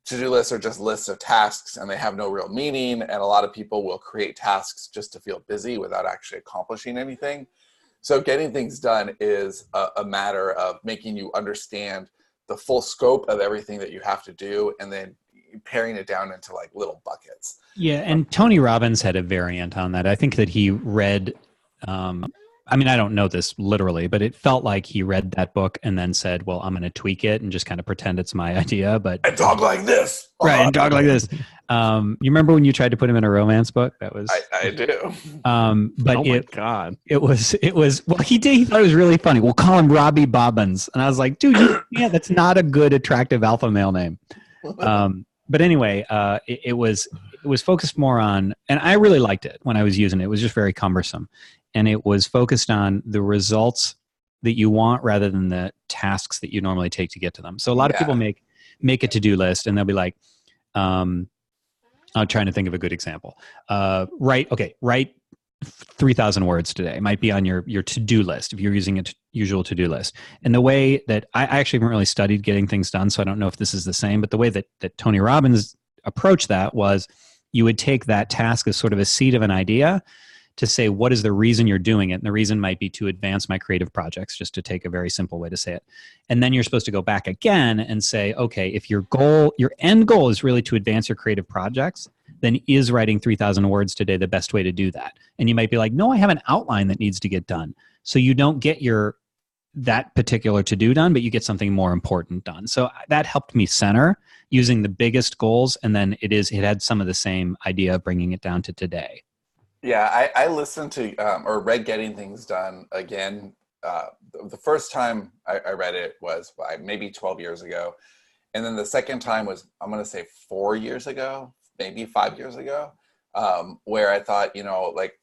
Speaker 2: to-do lists are just lists of tasks and they have no real meaning. And a lot of people will create tasks just to feel busy without actually accomplishing anything. So getting things done is a matter of making you understand the full scope of everything that you have to do and then paring it down into like little buckets.
Speaker 1: Yeah, and Tony Robbins had a variant on that. I think that he read I don't know this literally, but it felt like he read that book and then said, well, I'm going to tweak it and just kind of pretend it's my idea. But
Speaker 2: and talk like this.
Speaker 1: Right, and talk like this. You remember when you tried to put him in a romance book? That was
Speaker 2: I do.
Speaker 1: But
Speaker 3: oh my God.
Speaker 1: It was well, he did. He thought it was really funny. We'll call him Robbie Bobbins. And I was like, dude, that's not a good, attractive alpha male name. But anyway, it was focused more on, and I really liked it when I was using it. It was just very cumbersome. And it was focused on the results that you want rather than the tasks that you normally take to get to them. So a lot of people make a to-do list and they'll be like, I'm trying to think of a good example. Write 3,000 words today. It might be on your to-do list if you're using a usual to-do list. And the way that I actually haven't really studied getting things done, so I don't know if this is the same, but the way that Tony Robbins approached that was you would take that task as sort of a seed of an idea to say, what is the reason you're doing it? And the reason might be to advance my creative projects, just to take a very simple way to say it. And then you're supposed to go back again and say, okay, if your end goal is really to advance your creative projects, then is writing 3,000 words today the best way to do that? And you might be like, no, I have an outline that needs to get done. So you don't get that particular to-do done, but you get something more important done. So that helped me center using the biggest goals. And then it had some of the same idea of bringing it down to today.
Speaker 2: Yeah, I listened to or read Getting Things Done again. The first time I read it was maybe 12 years ago. And then the second time was, I'm going to say 4 years ago, maybe 5 years ago, where I thought, like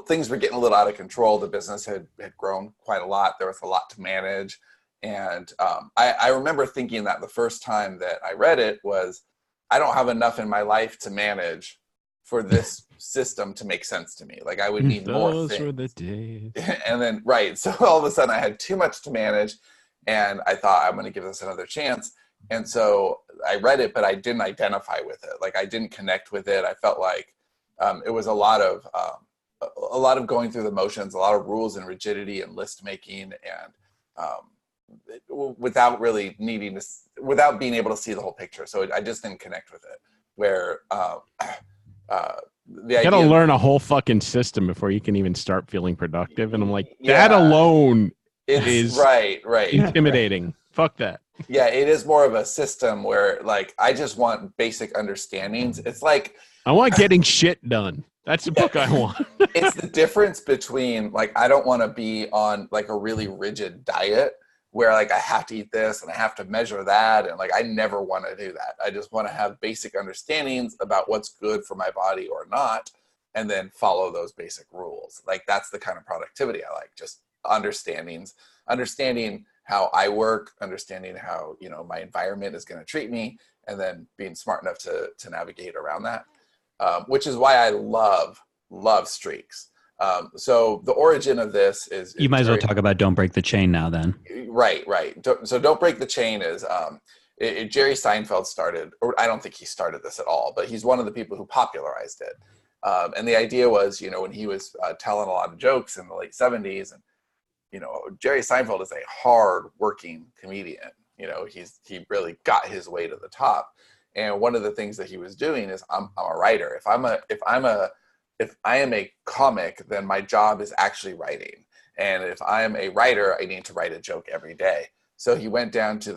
Speaker 2: things were getting a little out of control. The business had grown quite a lot. There was a lot to manage. And I remember thinking that the first time that I read it was, I don't have enough in my life to manage for this system to make sense to me. Like I would need more things.
Speaker 3: Those were the days.
Speaker 2: And then, right. So all of a sudden I had too much to manage and I thought I'm going to give this another chance. And so I read it, but I didn't identify with it. Like I didn't connect with it. I felt like it was a lot of going through the motions, a lot of rules and rigidity and list making, and without being able to see the whole picture. So I just didn't connect with it. Where
Speaker 3: you gotta learn a whole fucking system before you can even start feeling productive. And I'm like, that alone is
Speaker 2: right
Speaker 3: intimidating. Fuck that.
Speaker 2: Yeah, it is more of a system where like I just want basic understandings. It's like
Speaker 3: I want getting shit done. That's the book I want.
Speaker 2: It's the difference between like I don't want to be on like a really rigid diet where like I have to eat this and I have to measure that, and like I never want to do that. I just want to have basic understandings about what's good for my body or not, and then follow those basic rules. Like that's the kind of productivity I like, just understanding how I work, understanding how my environment is going to treat me, and then being smart enough to navigate around that, which is why I love streaks. So the origin of this is
Speaker 1: you might as well talk about Don't Break the Chain now then.
Speaker 2: Right. So Don't Break the Chain is Jerry Seinfeld started, or I don't think he started this at all, but he's one of the people who popularized it. And the idea was, when he was telling a lot of jokes in the late 70s, and Jerry Seinfeld is a hard working comedian. He really got his way to the top. And one of the things that he was doing is I'm a writer. If I am a comic, then my job is actually writing. And if I am a writer, I need to write a joke every day. So he went down to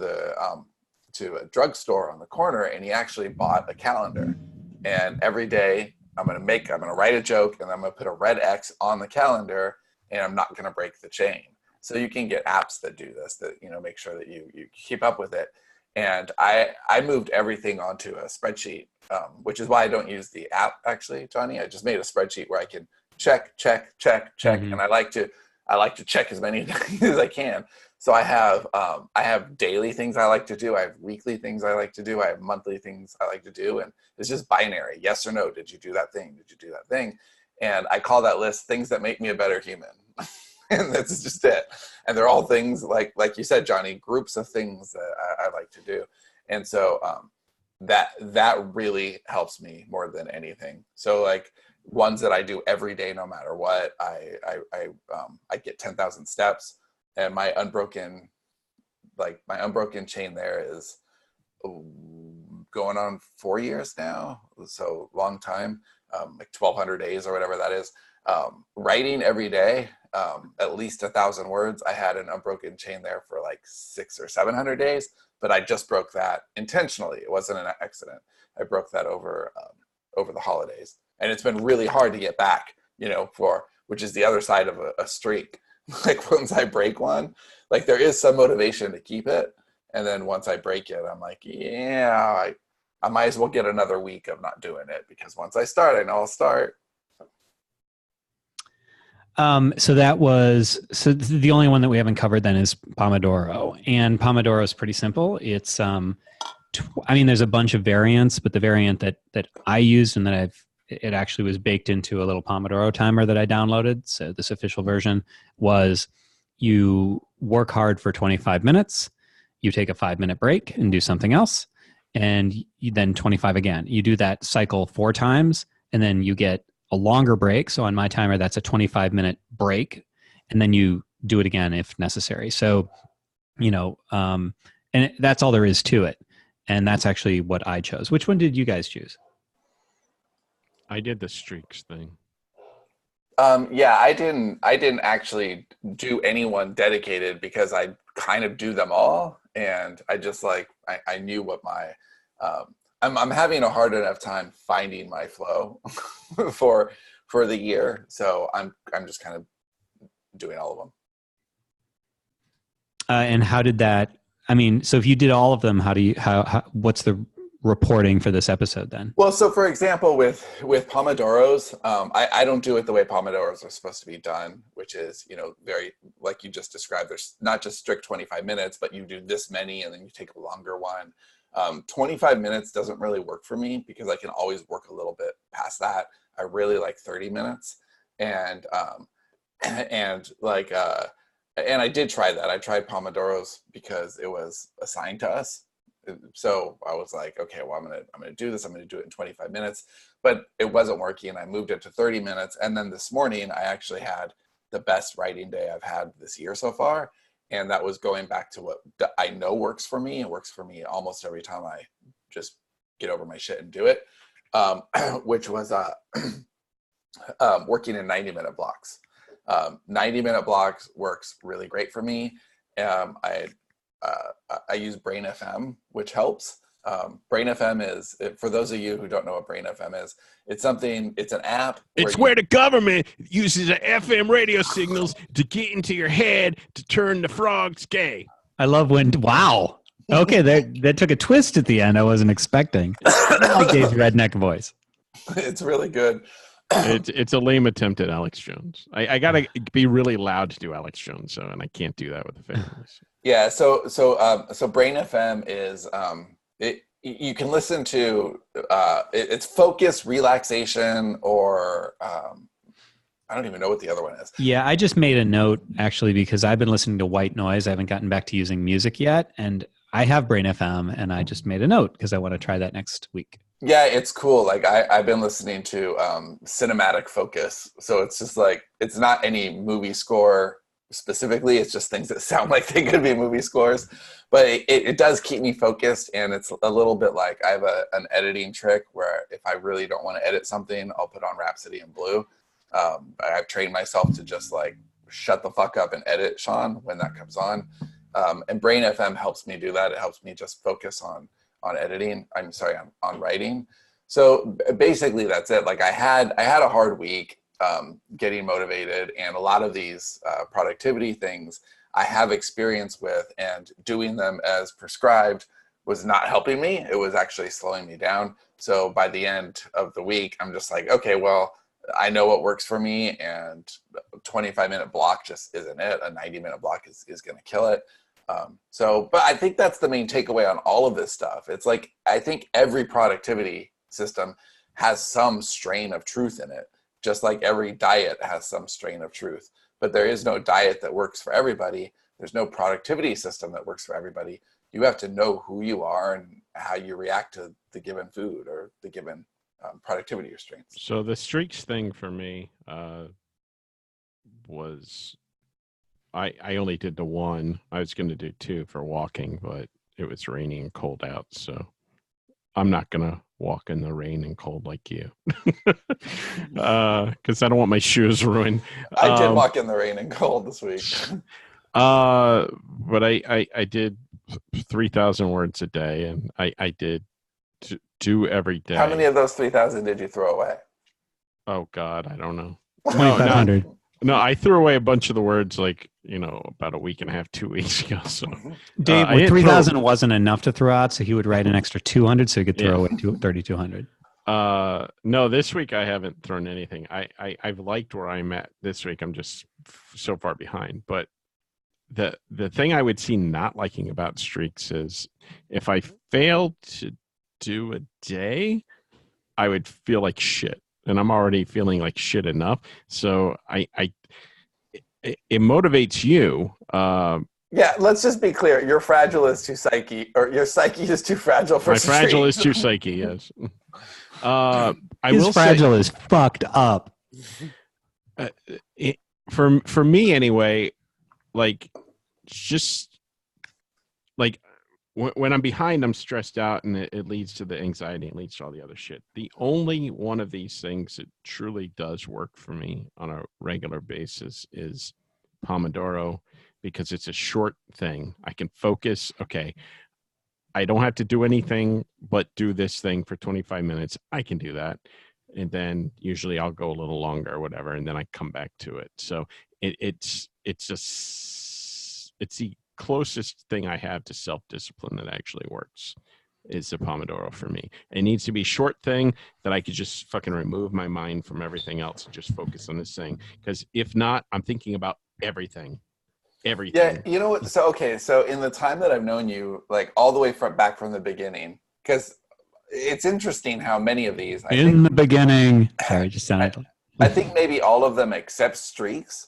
Speaker 2: to a drugstore on the corner and he actually bought a calendar. And every day I'm going to write a joke and I'm going to put a red X on the calendar and I'm not going to break the chain. So you can get apps that do this, that, make sure that you keep up with it. And I moved everything onto a spreadsheet, which is why I don't use the app actually, Johnny. I just made a spreadsheet where I can check, mm-hmm. And I like to check as many things as I can. So I have daily things I like to do. I have weekly things I like to do. I have monthly things I like to do. And it's just binary. Yes or no. Did you do that thing? Did you do that thing? And I call that list things that make me a better human. And that's just it. And they're all things like you said, Johnny, groups of things that I like to do. And so that really helps me more than anything. So like ones that I do every day, no matter what, I get 10,000 steps, and my unbroken chain there is going on 4 years now. So long time, like 1,200 days or whatever that is. Writing every day, at least 1,000 words. I had an unbroken chain there for like 600 or 700 days, but I just broke that intentionally. It wasn't an accident. I broke that over the holidays, and it's been really hard to get back, which is the other side of a streak. Like once I break one, like there is some motivation to keep it. And then once I break it, I'm like, yeah, I might as well get another week of not doing it, because once I start, I know I'll start.
Speaker 1: So the only one that we haven't covered then is Pomodoro, and Pomodoro is pretty simple. It's, there's a bunch of variants, but the variant that I used and that I've it actually was baked into a little Pomodoro timer that I downloaded. So this official version was you work hard for 25 minutes, you take a 5-minute break and do something else, and then 25 again. You do that cycle 4 times, and then you get a longer break. So on my timer, that's a 25-minute break, and then you do it again if necessary. So, and that's all there is to it. And that's actually what I chose. Which one did you guys choose?
Speaker 3: I did the streaks thing.
Speaker 2: Yeah, I didn't actually do anyone dedicated because I kind of do them all. And I just I knew what my, I'm having a hard enough time finding my flow for the year. So I'm just kind of doing all of them.
Speaker 1: And how did that, so if you did all of them, how what's the reporting for this episode then?
Speaker 2: Well, so for example, with Pomodoros, I don't do it the way Pomodoros are supposed to be done, which is, very, like you just described, there's not just strict 25 minutes, but you do this many and then you take a longer one. 25 minutes doesn't really work for me because I can always work a little bit past that. I really like 30 minutes. And I did try that. I tried Pomodoros because it was assigned to us. So I was like, okay, well, I'm gonna do this. I'm gonna do it in 25 minutes, but it wasn't working. I moved it to 30 minutes. And then this morning I actually had the best writing day I've had this year so far. And that was going back to what I know works for me. It works for me almost every time I just get over my shit and do it, which was working in 90-minute blocks. 90-minute blocks works really great for me. I use Brain FM, which helps. Brain FM is, for those of you who don't know what Brain FM is, it's an app.
Speaker 3: It's where the government uses the FM radio signals to get into your head to turn the frogs gay.
Speaker 1: I love wow. Okay, that took a twist at the end I wasn't expecting. I like Dave's redneck voice.
Speaker 2: It's really good.
Speaker 3: It's a lame attempt at Alex Jones. I gotta be really loud to do Alex Jones, and I can't do that with the families.
Speaker 2: Yeah, so Brain FM is you can listen to it's focus, relaxation, or I don't even know what the other one is.
Speaker 1: Yeah, I just made a note actually because I've been listening to white noise. I haven't gotten back to using music yet, and I have Brain FM, and I just made a note because I want to try that next week.
Speaker 2: Yeah, it's cool. Like I've been listening to cinematic focus, so it's just it's not any movie score specifically. It's just things that sound like they could be movie scores, but it does keep me focused. And it's a little bit like I have an editing trick where if I really don't want to edit something, I'll put on Rhapsody in Blue. I've trained myself to just shut the fuck up and edit Sean when that comes on. And Brain FM helps me do that. It helps me just focus on editing. On writing. So basically that's it. I had a hard week getting motivated, and a lot of these productivity things I have experience with, and doing them as prescribed was not helping me. It was actually slowing me down. So by the end of the week, I'm just like, okay, well, I know what works for me, and a 25-minute block just isn't it. A 90-minute block is going to kill it. But I think that's the main takeaway on all of this stuff. It's I think every productivity system has some strain of truth in it, just like every diet has some strain of truth. But there is no diet that works for everybody. There's no productivity system that works for everybody. You have to know who you are and how you react to the given food or the given productivity restraints.
Speaker 3: So the streaks thing for me was... I only did the one. I was going to do 2 for walking, but it was raining and cold out, so I'm not going to walk in the rain and cold like you because I don't want my shoes ruined.
Speaker 2: I did walk in the rain and cold this week.
Speaker 3: But I did 3,000 words a day, and I did do every day.
Speaker 2: How many of those 3,000 did you throw away?
Speaker 3: Oh, God, I don't know.
Speaker 1: 2,500.
Speaker 3: No, I threw away a bunch of the words about a week and a half, 2 weeks ago. So,
Speaker 1: Dave, 3,000 wasn't enough to throw out, so he would write an extra 200 so he could throw away 3,200.
Speaker 3: No, this week I haven't thrown anything. I've liked where I'm at this week. I'm just so far behind. But the thing I would see not liking about streaks is if I failed to do a day, I would feel like shit. and I'm already feeling like shit enough. So it motivates you.
Speaker 2: Yeah, let's just be clear. Your fragile is too psyche, or your psyche is too fragile for
Speaker 3: My fragile
Speaker 2: stream.
Speaker 3: is too psyche. Yes. I
Speaker 1: His
Speaker 3: will
Speaker 1: fragile is fucked up.
Speaker 3: say, for me anyway, like just like when I'm behind, I'm stressed out, and it leads to the anxiety and leads to all the other shit. The only one of these things that truly does work for me on a regular basis is Pomodoro, because it's a short thing. I can focus. Okay, I don't have to do anything but do this thing for 25 minutes. I can do that. And then usually I'll go a little longer or whatever, and then I come back to it. So it's the closest thing I have to self-discipline that actually works is the Pomodoro for me. It needs to be a short thing that I could just fucking remove my mind from everything else and just focus on this thing. Because if not, I'm thinking about everything.
Speaker 2: Yeah, you know what? So in the time that I've known you, like all the way back from the beginning, because it's interesting how many of these
Speaker 1: The beginning. Sorry, just sounded.
Speaker 2: I think maybe all of them except streaks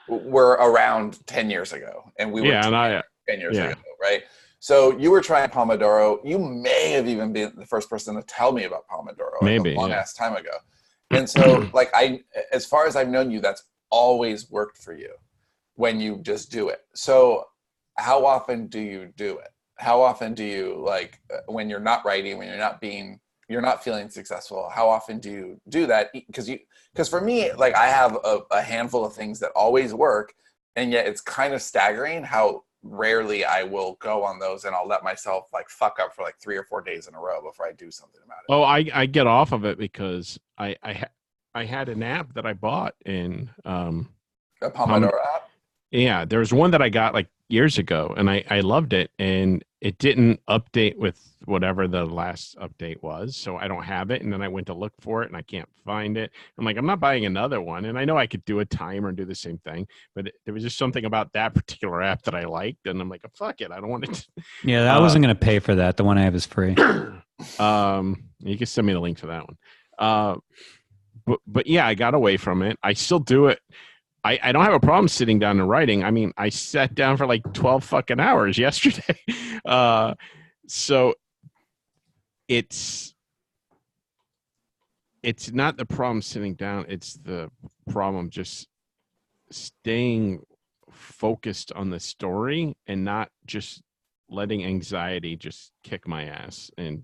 Speaker 2: were around 10 years ago, and we were 10 years ago, right? So you were trying Pomodoro. You may have even been the first person to tell me about Pomodoro,
Speaker 3: maybe
Speaker 2: a long ass time ago. And so, like, as far as I've known you, that's always worked for you when you just do it. So how often do you do it? How often do you, like, when you're not writing, when you're not feeling successful, how often do you do that? Because for me, like, I have a handful of things that always work, and yet it's kind of staggering how rarely I will go on those, and I'll let myself like fuck up for like 3 or 4 days in a row before I do something about it.
Speaker 3: Oh, I get off of it because I had an app that I bought in
Speaker 2: A Pomodoro app?
Speaker 3: Yeah, there was one that I got like years ago, and I loved it, and it didn't update with whatever the last update was, so I don't have it. And then I went to look for it, and I can't find it. I'm like, I'm not buying another one, and I know I could do a timer and do the same thing, but there was just something about that particular app that I liked, and I'm like, fuck it, I don't want it.
Speaker 1: Yeah, I wasn't going to pay for that. The one I have is free.
Speaker 3: You can send me the link to that one. But yeah, I got away from it. I still do it. I don't have a problem sitting down and writing. I mean, I sat down for like 12 fucking hours yesterday. So it's not the problem sitting down. It's the problem just staying focused on the story and not just letting anxiety just kick my ass. And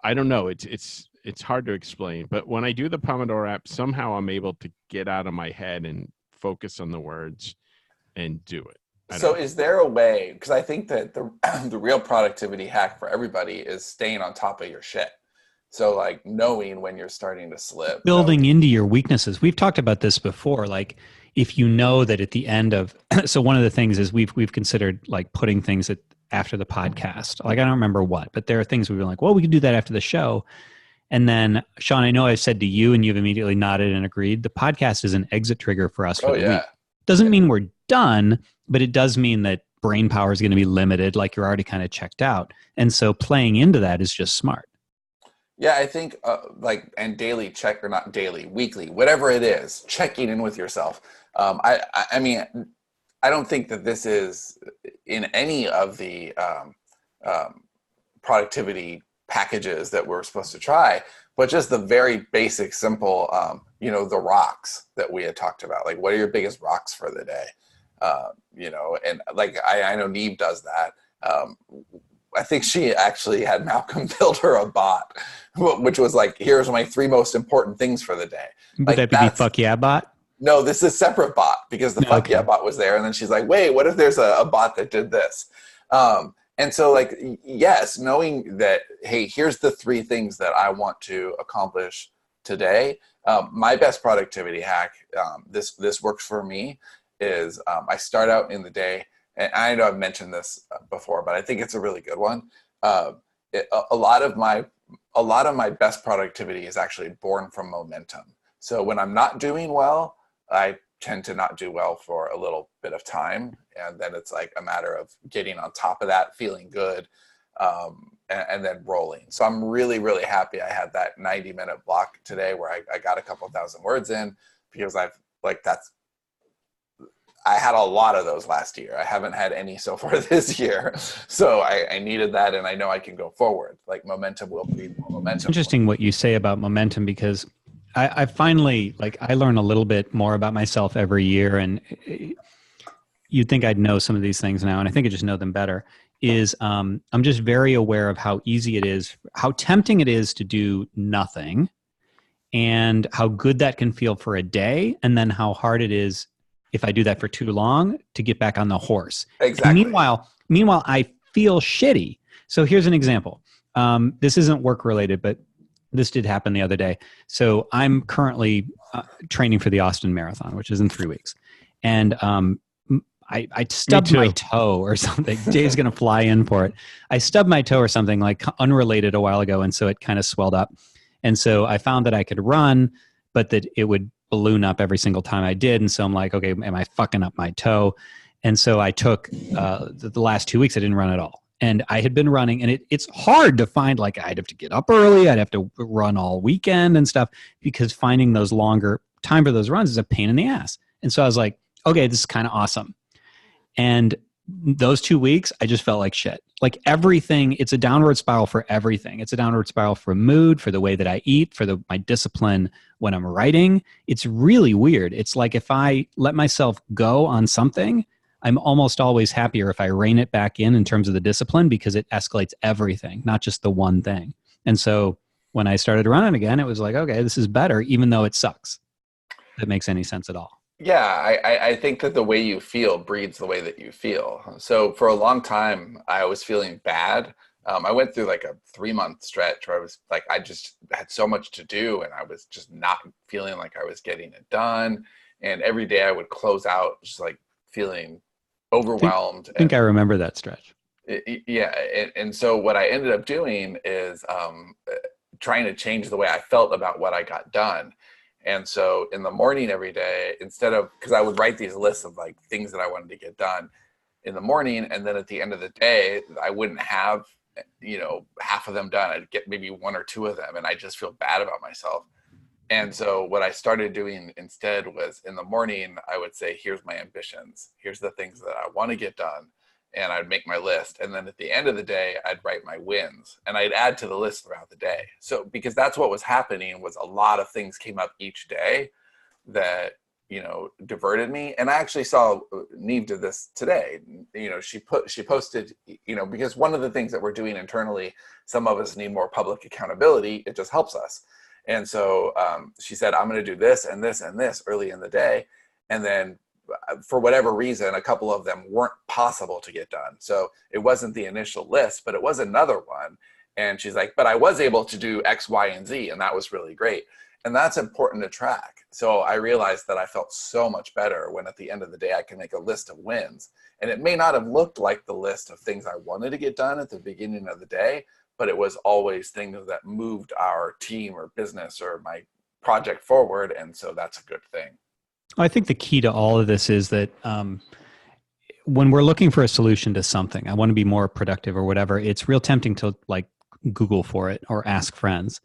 Speaker 3: I don't know. It's hard to explain, but when I do the Pomodoro app, somehow I'm able to get out of my head and focus on the words and do it.
Speaker 2: So is there a way, because I think that the real productivity hack for everybody is staying on top of your shit. So like knowing when you're starting to slip.
Speaker 1: Building into your weaknesses. We've talked about this before. Like if you know that at the end of, so one of the things is we've considered like putting things after the podcast. Like I don't remember what, but there are things we've been like, well, we could do that after the show. And then, Sean, I know I've said to you and you've immediately nodded and agreed, the podcast is an exit trigger for us for the week. Doesn't mean we're done, but it does mean that brain power is going to be limited, like you're already kind of checked out. And so playing into that is just smart.
Speaker 2: Yeah, I think and daily check, or not daily, weekly, whatever it is, checking in with yourself. I mean, I don't think that this is in any of the productivity packages that we're supposed to try, but just the very basic, simple, the rocks that we had talked about. Like, what are your biggest rocks for the day? And like, I know Neve does that. I think she actually had Malcolm build her a bot, which was like, here's my 3 most important things for the day.
Speaker 1: Would that be the Fuck Yeah bot?
Speaker 2: No, this is a separate bot, because the Fuck Yeah bot was there. And then she's like, wait, what if there's a bot that did this? And so, like, yes, knowing that, hey, here's the 3 things that I want to accomplish today. My best productivity hack, this works for me, is I start out in the day, and I know I've mentioned this before, but I think it's a really good one. A lot of my best productivity is actually born from momentum. So when I'm not doing well, I tend to not do well for a little bit of time, and then it's like a matter of getting on top of that, feeling good, and then rolling. So I'm really, really happy I had that 90-minute block today where I got a couple thousand words in, because I had a lot of those last year. I haven't had any so far this year. So I needed that, and I know I can go forward. Like, momentum will be more momentum.
Speaker 1: It's interesting what you say about momentum, because I finally, I learn a little bit more about myself every year, and you'd think I'd know some of these things now, and I think I just know them better, is I'm just very aware of how easy it is, how tempting it is to do nothing, and how good that can feel for a day, and then how hard it is if I do that for too long to get back on the horse.
Speaker 2: Exactly.
Speaker 1: And meanwhile, I feel shitty. So here's an example. This isn't work related, but this did happen the other day. So I'm currently training for the Austin Marathon, which is in 3 weeks. And I stubbed my toe or something. Dave's going to fly in for it. I stubbed my toe or something, like unrelated, a while ago. And so it kind of swelled up. And so I found that I could run, but that it would balloon up every single time I did. And so I'm like, okay, am I fucking up my toe? And so I took the last 2 weeks, I didn't run at all. And I had been running, and it's hard to find, I'd have to get up early. I'd have to run all weekend and stuff, because finding those longer time for those runs is a pain in the ass. And so I was like, okay, this is kind of awesome. And those 2 weeks, I just felt like shit. Like everything, it's a downward spiral for everything. It's a downward spiral for mood, for the way that I eat, for my discipline when I'm writing. It's really weird. It's like if I let myself go on something, I'm almost always happier if I rein it back in terms of the discipline, because it escalates everything, not just the one thing. And so when I started running again, it was like, okay, this is better, even though it sucks. If it makes any sense at all.
Speaker 2: Yeah, I think that the way you feel breeds the way that you feel. So for a long time, I was feeling bad. I went through like a 3-month stretch where I was like, I just had so much to do, and I was just not feeling like I was getting it done. And every day I would close out just like feeling overwhelmed.
Speaker 1: I think I remember that stretch.
Speaker 2: Yeah. And so what I ended up doing is trying to change the way I felt about what I got done. And so in the morning every day, because I would write these lists of like things that I wanted to get done in the morning, and then at the end of the day, I wouldn't have, half of them done. I'd get maybe 1 or 2 of them, and I just feel bad about myself. And so what I started doing instead was, in the morning, I would say, here's my ambitions. Here's the things that I want to get done. And I'd make my list. And then at the end of the day, I'd write my wins, and I'd add to the list throughout the day. So because that's what was happening, was a lot of things came up each day that, diverted me. And I actually saw Neve did this today. She posted, because one of the things that we're doing internally, some of us need more public accountability. It just helps us. And so she said, I'm going to do this and this and this early in the day. And then for whatever reason, a couple of them weren't possible to get done. So it wasn't the initial list, but it was another one. And she's like, but I was able to do X, Y, and Z. And that was really great. And that's important to track. So I realized that I felt so much better when at the end of the day, I can make a list of wins. And it may not have looked like the list of things I wanted to get done at the beginning of the day, but it was always things that moved our team or business or my project forward. And so that's a good thing.
Speaker 1: I think the key to all of this is that when we're looking for a solution to something, I want to be more productive or whatever, it's real tempting to Google for it or ask friends.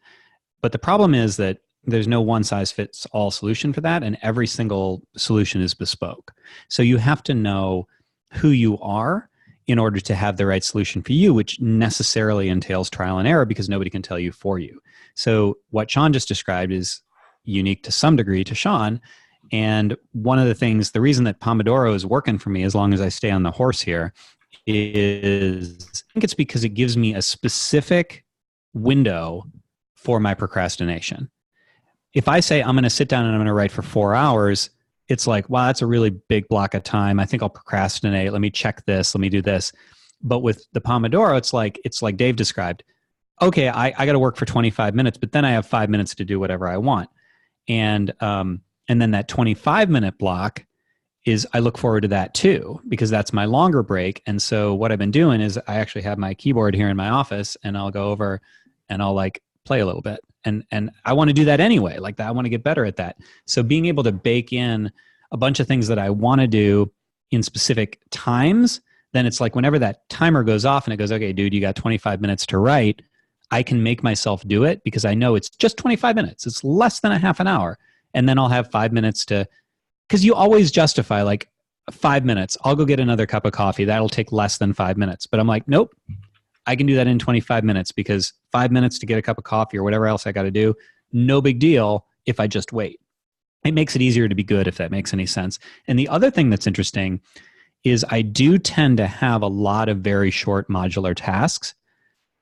Speaker 1: But the problem is that there's no one size fits all solution for that, and every single solution is bespoke. So you have to know who you are in order to have the right solution for you, which necessarily entails trial and error, because nobody can tell you for you. So what Sean just described is unique to some degree to Sean. And one of the things, the reason that Promodoro is working for me as long as I stay on the horse here is, I think it's because it gives me a specific window for my procrastination. If I say I'm going to sit down and I'm going to write for 4 hours, it's like, wow, that's a really big block of time. I think I'll procrastinate. Let me check this. Let me do this. But with the Pomodoro, it's like Dave described. Okay, I got to work for 25 minutes, but then I have 5 minutes to do whatever I want. And then that 25-minute block is, I look forward to that too, because that's my longer break. And so what I've been doing is I actually have my keyboard here in my office, and I'll go over and I'll play a little bit. And I want to do that anyway. I want to get better at that. So being able to bake in a bunch of things that I want to do in specific times then it's like whenever that timer goes off and it goes, okay, dude, you got 25 minutes to write, I can make myself do it because I know it's just 25 minutes. It's less than a half an hour. And then I'll have 5 minutes to, because you always justify like 5 minutes. I'll go get another cup of coffee. That'll take less than 5 minutes. But I'm like, nope, I can do that in 25 minutes because 5 minutes to get a cup of coffee or whatever else I got to do, no big deal if I just wait. It makes it easier to be good, if that makes any sense. And the other thing that's interesting is I do tend to have a lot of very short modular tasks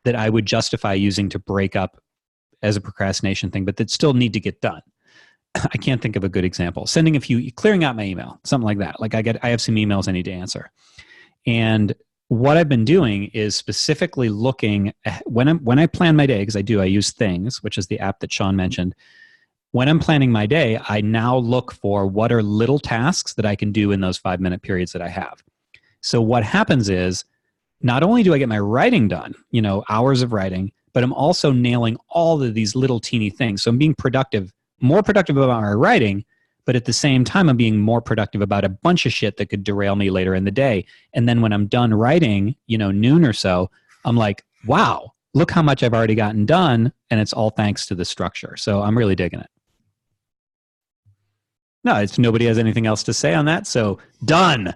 Speaker 1: that I would justify using to break up as a procrastination thing, but that still need to get done. I can't think of a good example. Clearing out my email, something like that. Like I have some emails I need to answer. And what I've been doing is specifically looking at when I plan my day, because I use Things, which is the app that Sean mentioned. When I'm planning my day, I now look for what are little tasks that I can do in those 5 minute periods that I have. So what happens is not only do I get my writing done, hours of writing, but I'm also nailing all of these little teeny things. So I'm being more productive about my writing, but at the same time, I'm being more productive about a bunch of shit that could derail me later in the day. And then when I'm done writing, noon or so, I'm like, wow, look how much I've already gotten done. And it's all thanks to the structure. So I'm really digging it. No, nobody has anything else to say on that. So done.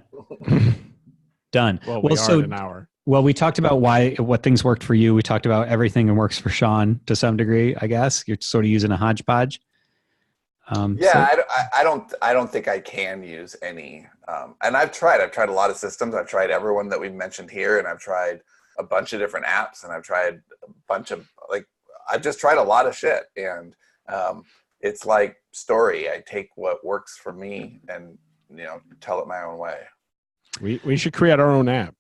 Speaker 1: Done.
Speaker 3: Well, we are at an hour.
Speaker 1: Well, we talked about what things worked for you. We talked about everything and works for Sean to some degree, I guess. You're sort of using a hodgepodge.
Speaker 2: I don't think I can use any. And I've tried a lot of systems. I've tried everyone that we've mentioned here, and I've tried a bunch of different apps, and I've tried a bunch of I've just tried a lot of shit. And it's like Story. I take what works for me and tell it my own way.
Speaker 3: We should create our own app.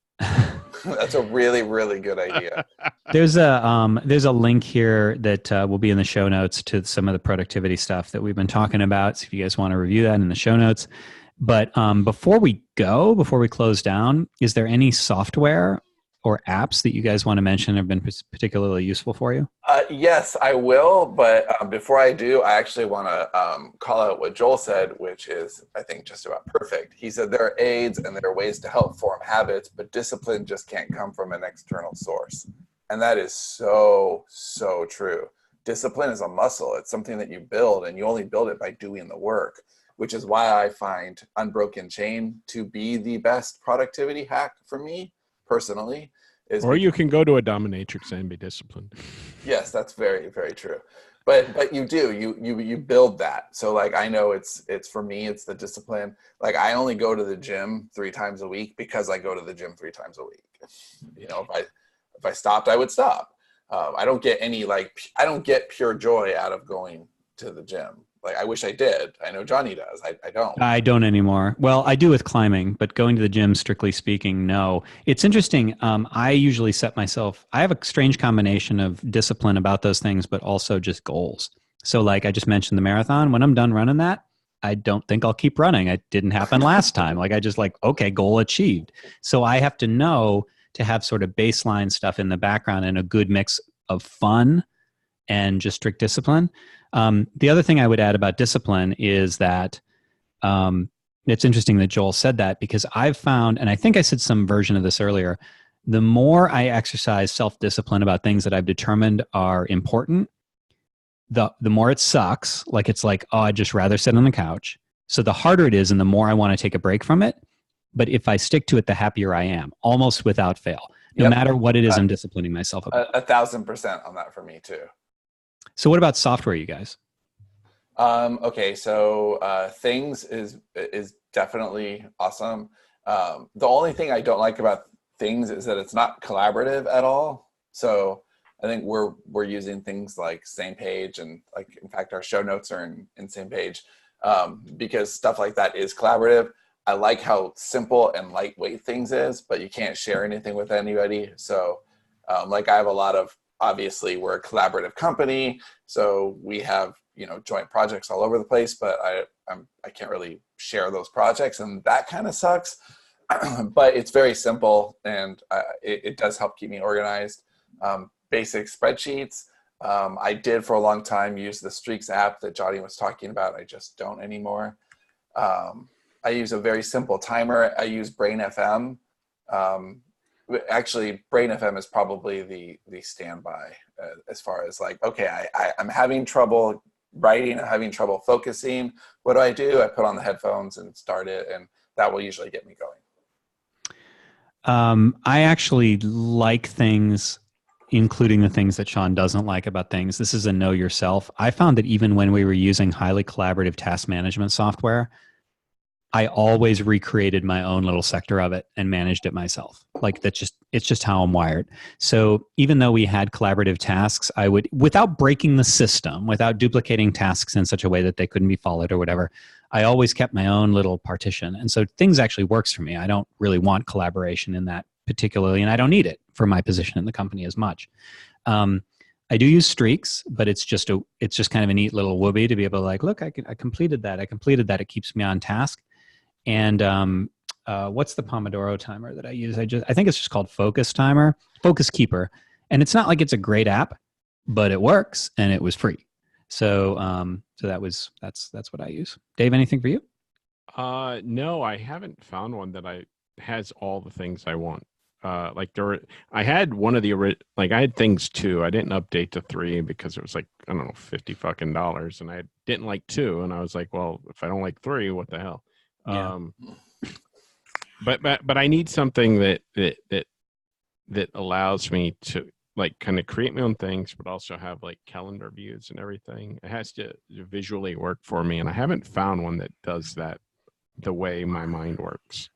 Speaker 2: That's a really, really good idea.
Speaker 1: There's a link here that will be in the show notes to some of the productivity stuff that we've been talking about. So if you guys want to review that in the show notes. But before we close down, is there any software or apps that you guys want to mention have been particularly useful for you?
Speaker 2: Yes, I will. But before I do, I actually want to call out what Joel said, which is, I think, just about perfect. He said there are aids and there are ways to help form habits, but discipline just can't come from an external source. And that is so, so true. Discipline is a muscle. It's something that you build, and you only build it by doing the work, which is why I find Unbroken Chain to be the best productivity hack for me personally.
Speaker 3: Or you can go to a dominatrix and be disciplined.
Speaker 2: Yes, that's very, very true. But you do, you build that. So I know it's for me, it's the discipline. I only go to the gym 3 times a week because I go to the gym 3 times a week. If I stopped, I would stop. I don't get I don't get pure joy out of going to the gym. I wish I did. I know Johnny does. I don't.
Speaker 1: I don't anymore. Well, I do with climbing, but going to the gym, strictly speaking, no. It's interesting. I usually I have a strange combination of discipline about those things, but also just goals. So I just mentioned the marathon. When I'm done running that, I don't think I'll keep running. It didn't happen last time. I just okay, goal achieved. So I have to know to have sort of baseline stuff in the background and a good mix of fun and just strict discipline. The other thing I would add about discipline is that it's interesting that Joel said that, because I've found, and I think I said some version of this earlier, the more I exercise self-discipline about things that I've determined are important, the more it sucks. I'd just rather sit on the couch. So the harder it is and the more I want to take a break from it. But if I stick to it, the happier I am, almost without fail, no matter what it is I'm disciplining myself about.
Speaker 2: 1,000% on that for me too.
Speaker 1: So what about software, you guys?
Speaker 2: Okay, so Things is definitely awesome. The only thing I don't like about Things is that it's not collaborative at all. So I think we're using things like Samepage, and in fact our show notes are in Samepage, because stuff like that is collaborative. I like how simple and lightweight Things is, but you can't share anything with anybody. So I have a lot of, obviously we're a collaborative company, so we have joint projects all over the place, but I can't really share those projects, and that kind of sucks. But it's very simple, and it does help keep me organized. Basic spreadsheets. I did for a long time use the Streaks app that Johnny was talking about. I just don't anymore. I use a very simple timer. I use Brain FM, Actually, Brain FM is probably the standby as far as like, okay, I'm having trouble writing, I'm having trouble focusing. What do? I put on the headphones and start it, and that will usually get me going.
Speaker 1: I actually like things, including the things that Sean doesn't like about things. This is a know yourself. I found that even when we were using highly collaborative task management software, I always recreated my own little sector of it and managed it myself. Like it's just how I'm wired. So even though we had collaborative tasks, I would, without breaking the system, without duplicating tasks in such a way that they couldn't be followed or whatever, I always kept my own little partition. And so things actually works for me. I don't really want collaboration in that particularly, and I don't need it for my position in the company as much. I do use streaks, but it's just kind of a neat little whoopee to be able to like, look, I completed that. It keeps me on task. And what's the Promodoro timer that I use? I think it's just called Focus Keeper. And it's not like it's a great app, but it works and it was free. So that's what I use. Dave, anything for you?
Speaker 3: No, I haven't found one that has all the things I want. I had one of the I had things 2. I didn't update to 3 because it was like, I don't know, $50 fucking, and I didn't like 2, and I was like, well, if I don't like 3, what the hell?
Speaker 1: Yeah.
Speaker 3: But I need something that allows me to like kind of create my own things, but also have like calendar views and everything. It has to visually work for me, and I haven't found one that does that the way my mind works.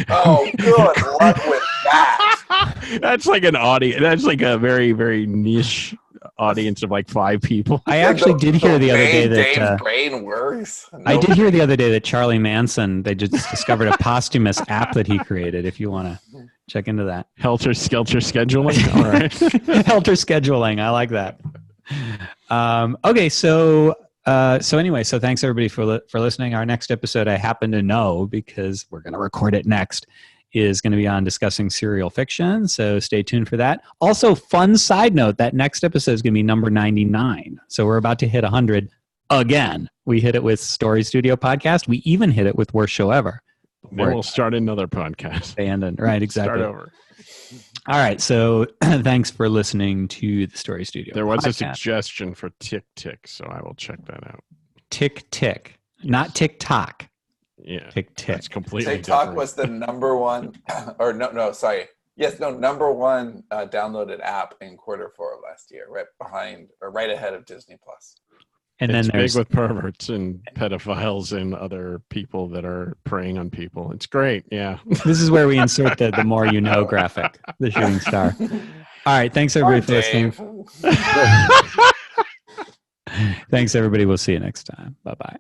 Speaker 2: Oh, good luck with that.
Speaker 3: That's like an audience. That's like a very, very niche audience of like 5 people.
Speaker 1: I actually did hear the other day that
Speaker 2: Dave's brain works.
Speaker 1: I did hear the other day that Charlie Manson, they just discovered a posthumous app that he created. If you want to check into that,
Speaker 3: Helter Skelter scheduling. All right,
Speaker 1: Helter scheduling. I like that. Okay, so anyway, so thanks everybody for listening. Our next episode, I happen to know because we're going to record it next, is going to be on discussing serial fiction. So stay tuned for that. Also, fun side note, that next episode is going to be number 99. So we're about to hit 100 again. We hit it with Story Studio Podcast. We even hit it with Worst Show Ever.
Speaker 3: Then we'll start another podcast.
Speaker 1: Abandoned. Right, exactly.
Speaker 3: Start over.
Speaker 1: All right. So thanks for listening to the Story Studio.
Speaker 3: There was
Speaker 1: podcast.
Speaker 3: A suggestion for Tick Tick, so I will check that out.
Speaker 1: Tick Tick, not TikTok.
Speaker 3: Yeah,
Speaker 1: Tick Tick.
Speaker 3: That's completely
Speaker 2: TikTok
Speaker 3: different.
Speaker 2: was the number one, or no, sorry. Yes, no, number one downloaded app in Q4 of last year, right ahead of Disney Plus.
Speaker 1: And
Speaker 3: it's
Speaker 1: then there's
Speaker 3: big with perverts and pedophiles and other people that are preying on people. It's great. Yeah.
Speaker 1: This is where we insert the more you know graphic, the shooting star. All right. Thanks everybody for listening. Thanks everybody. We'll see you next time. Bye-bye.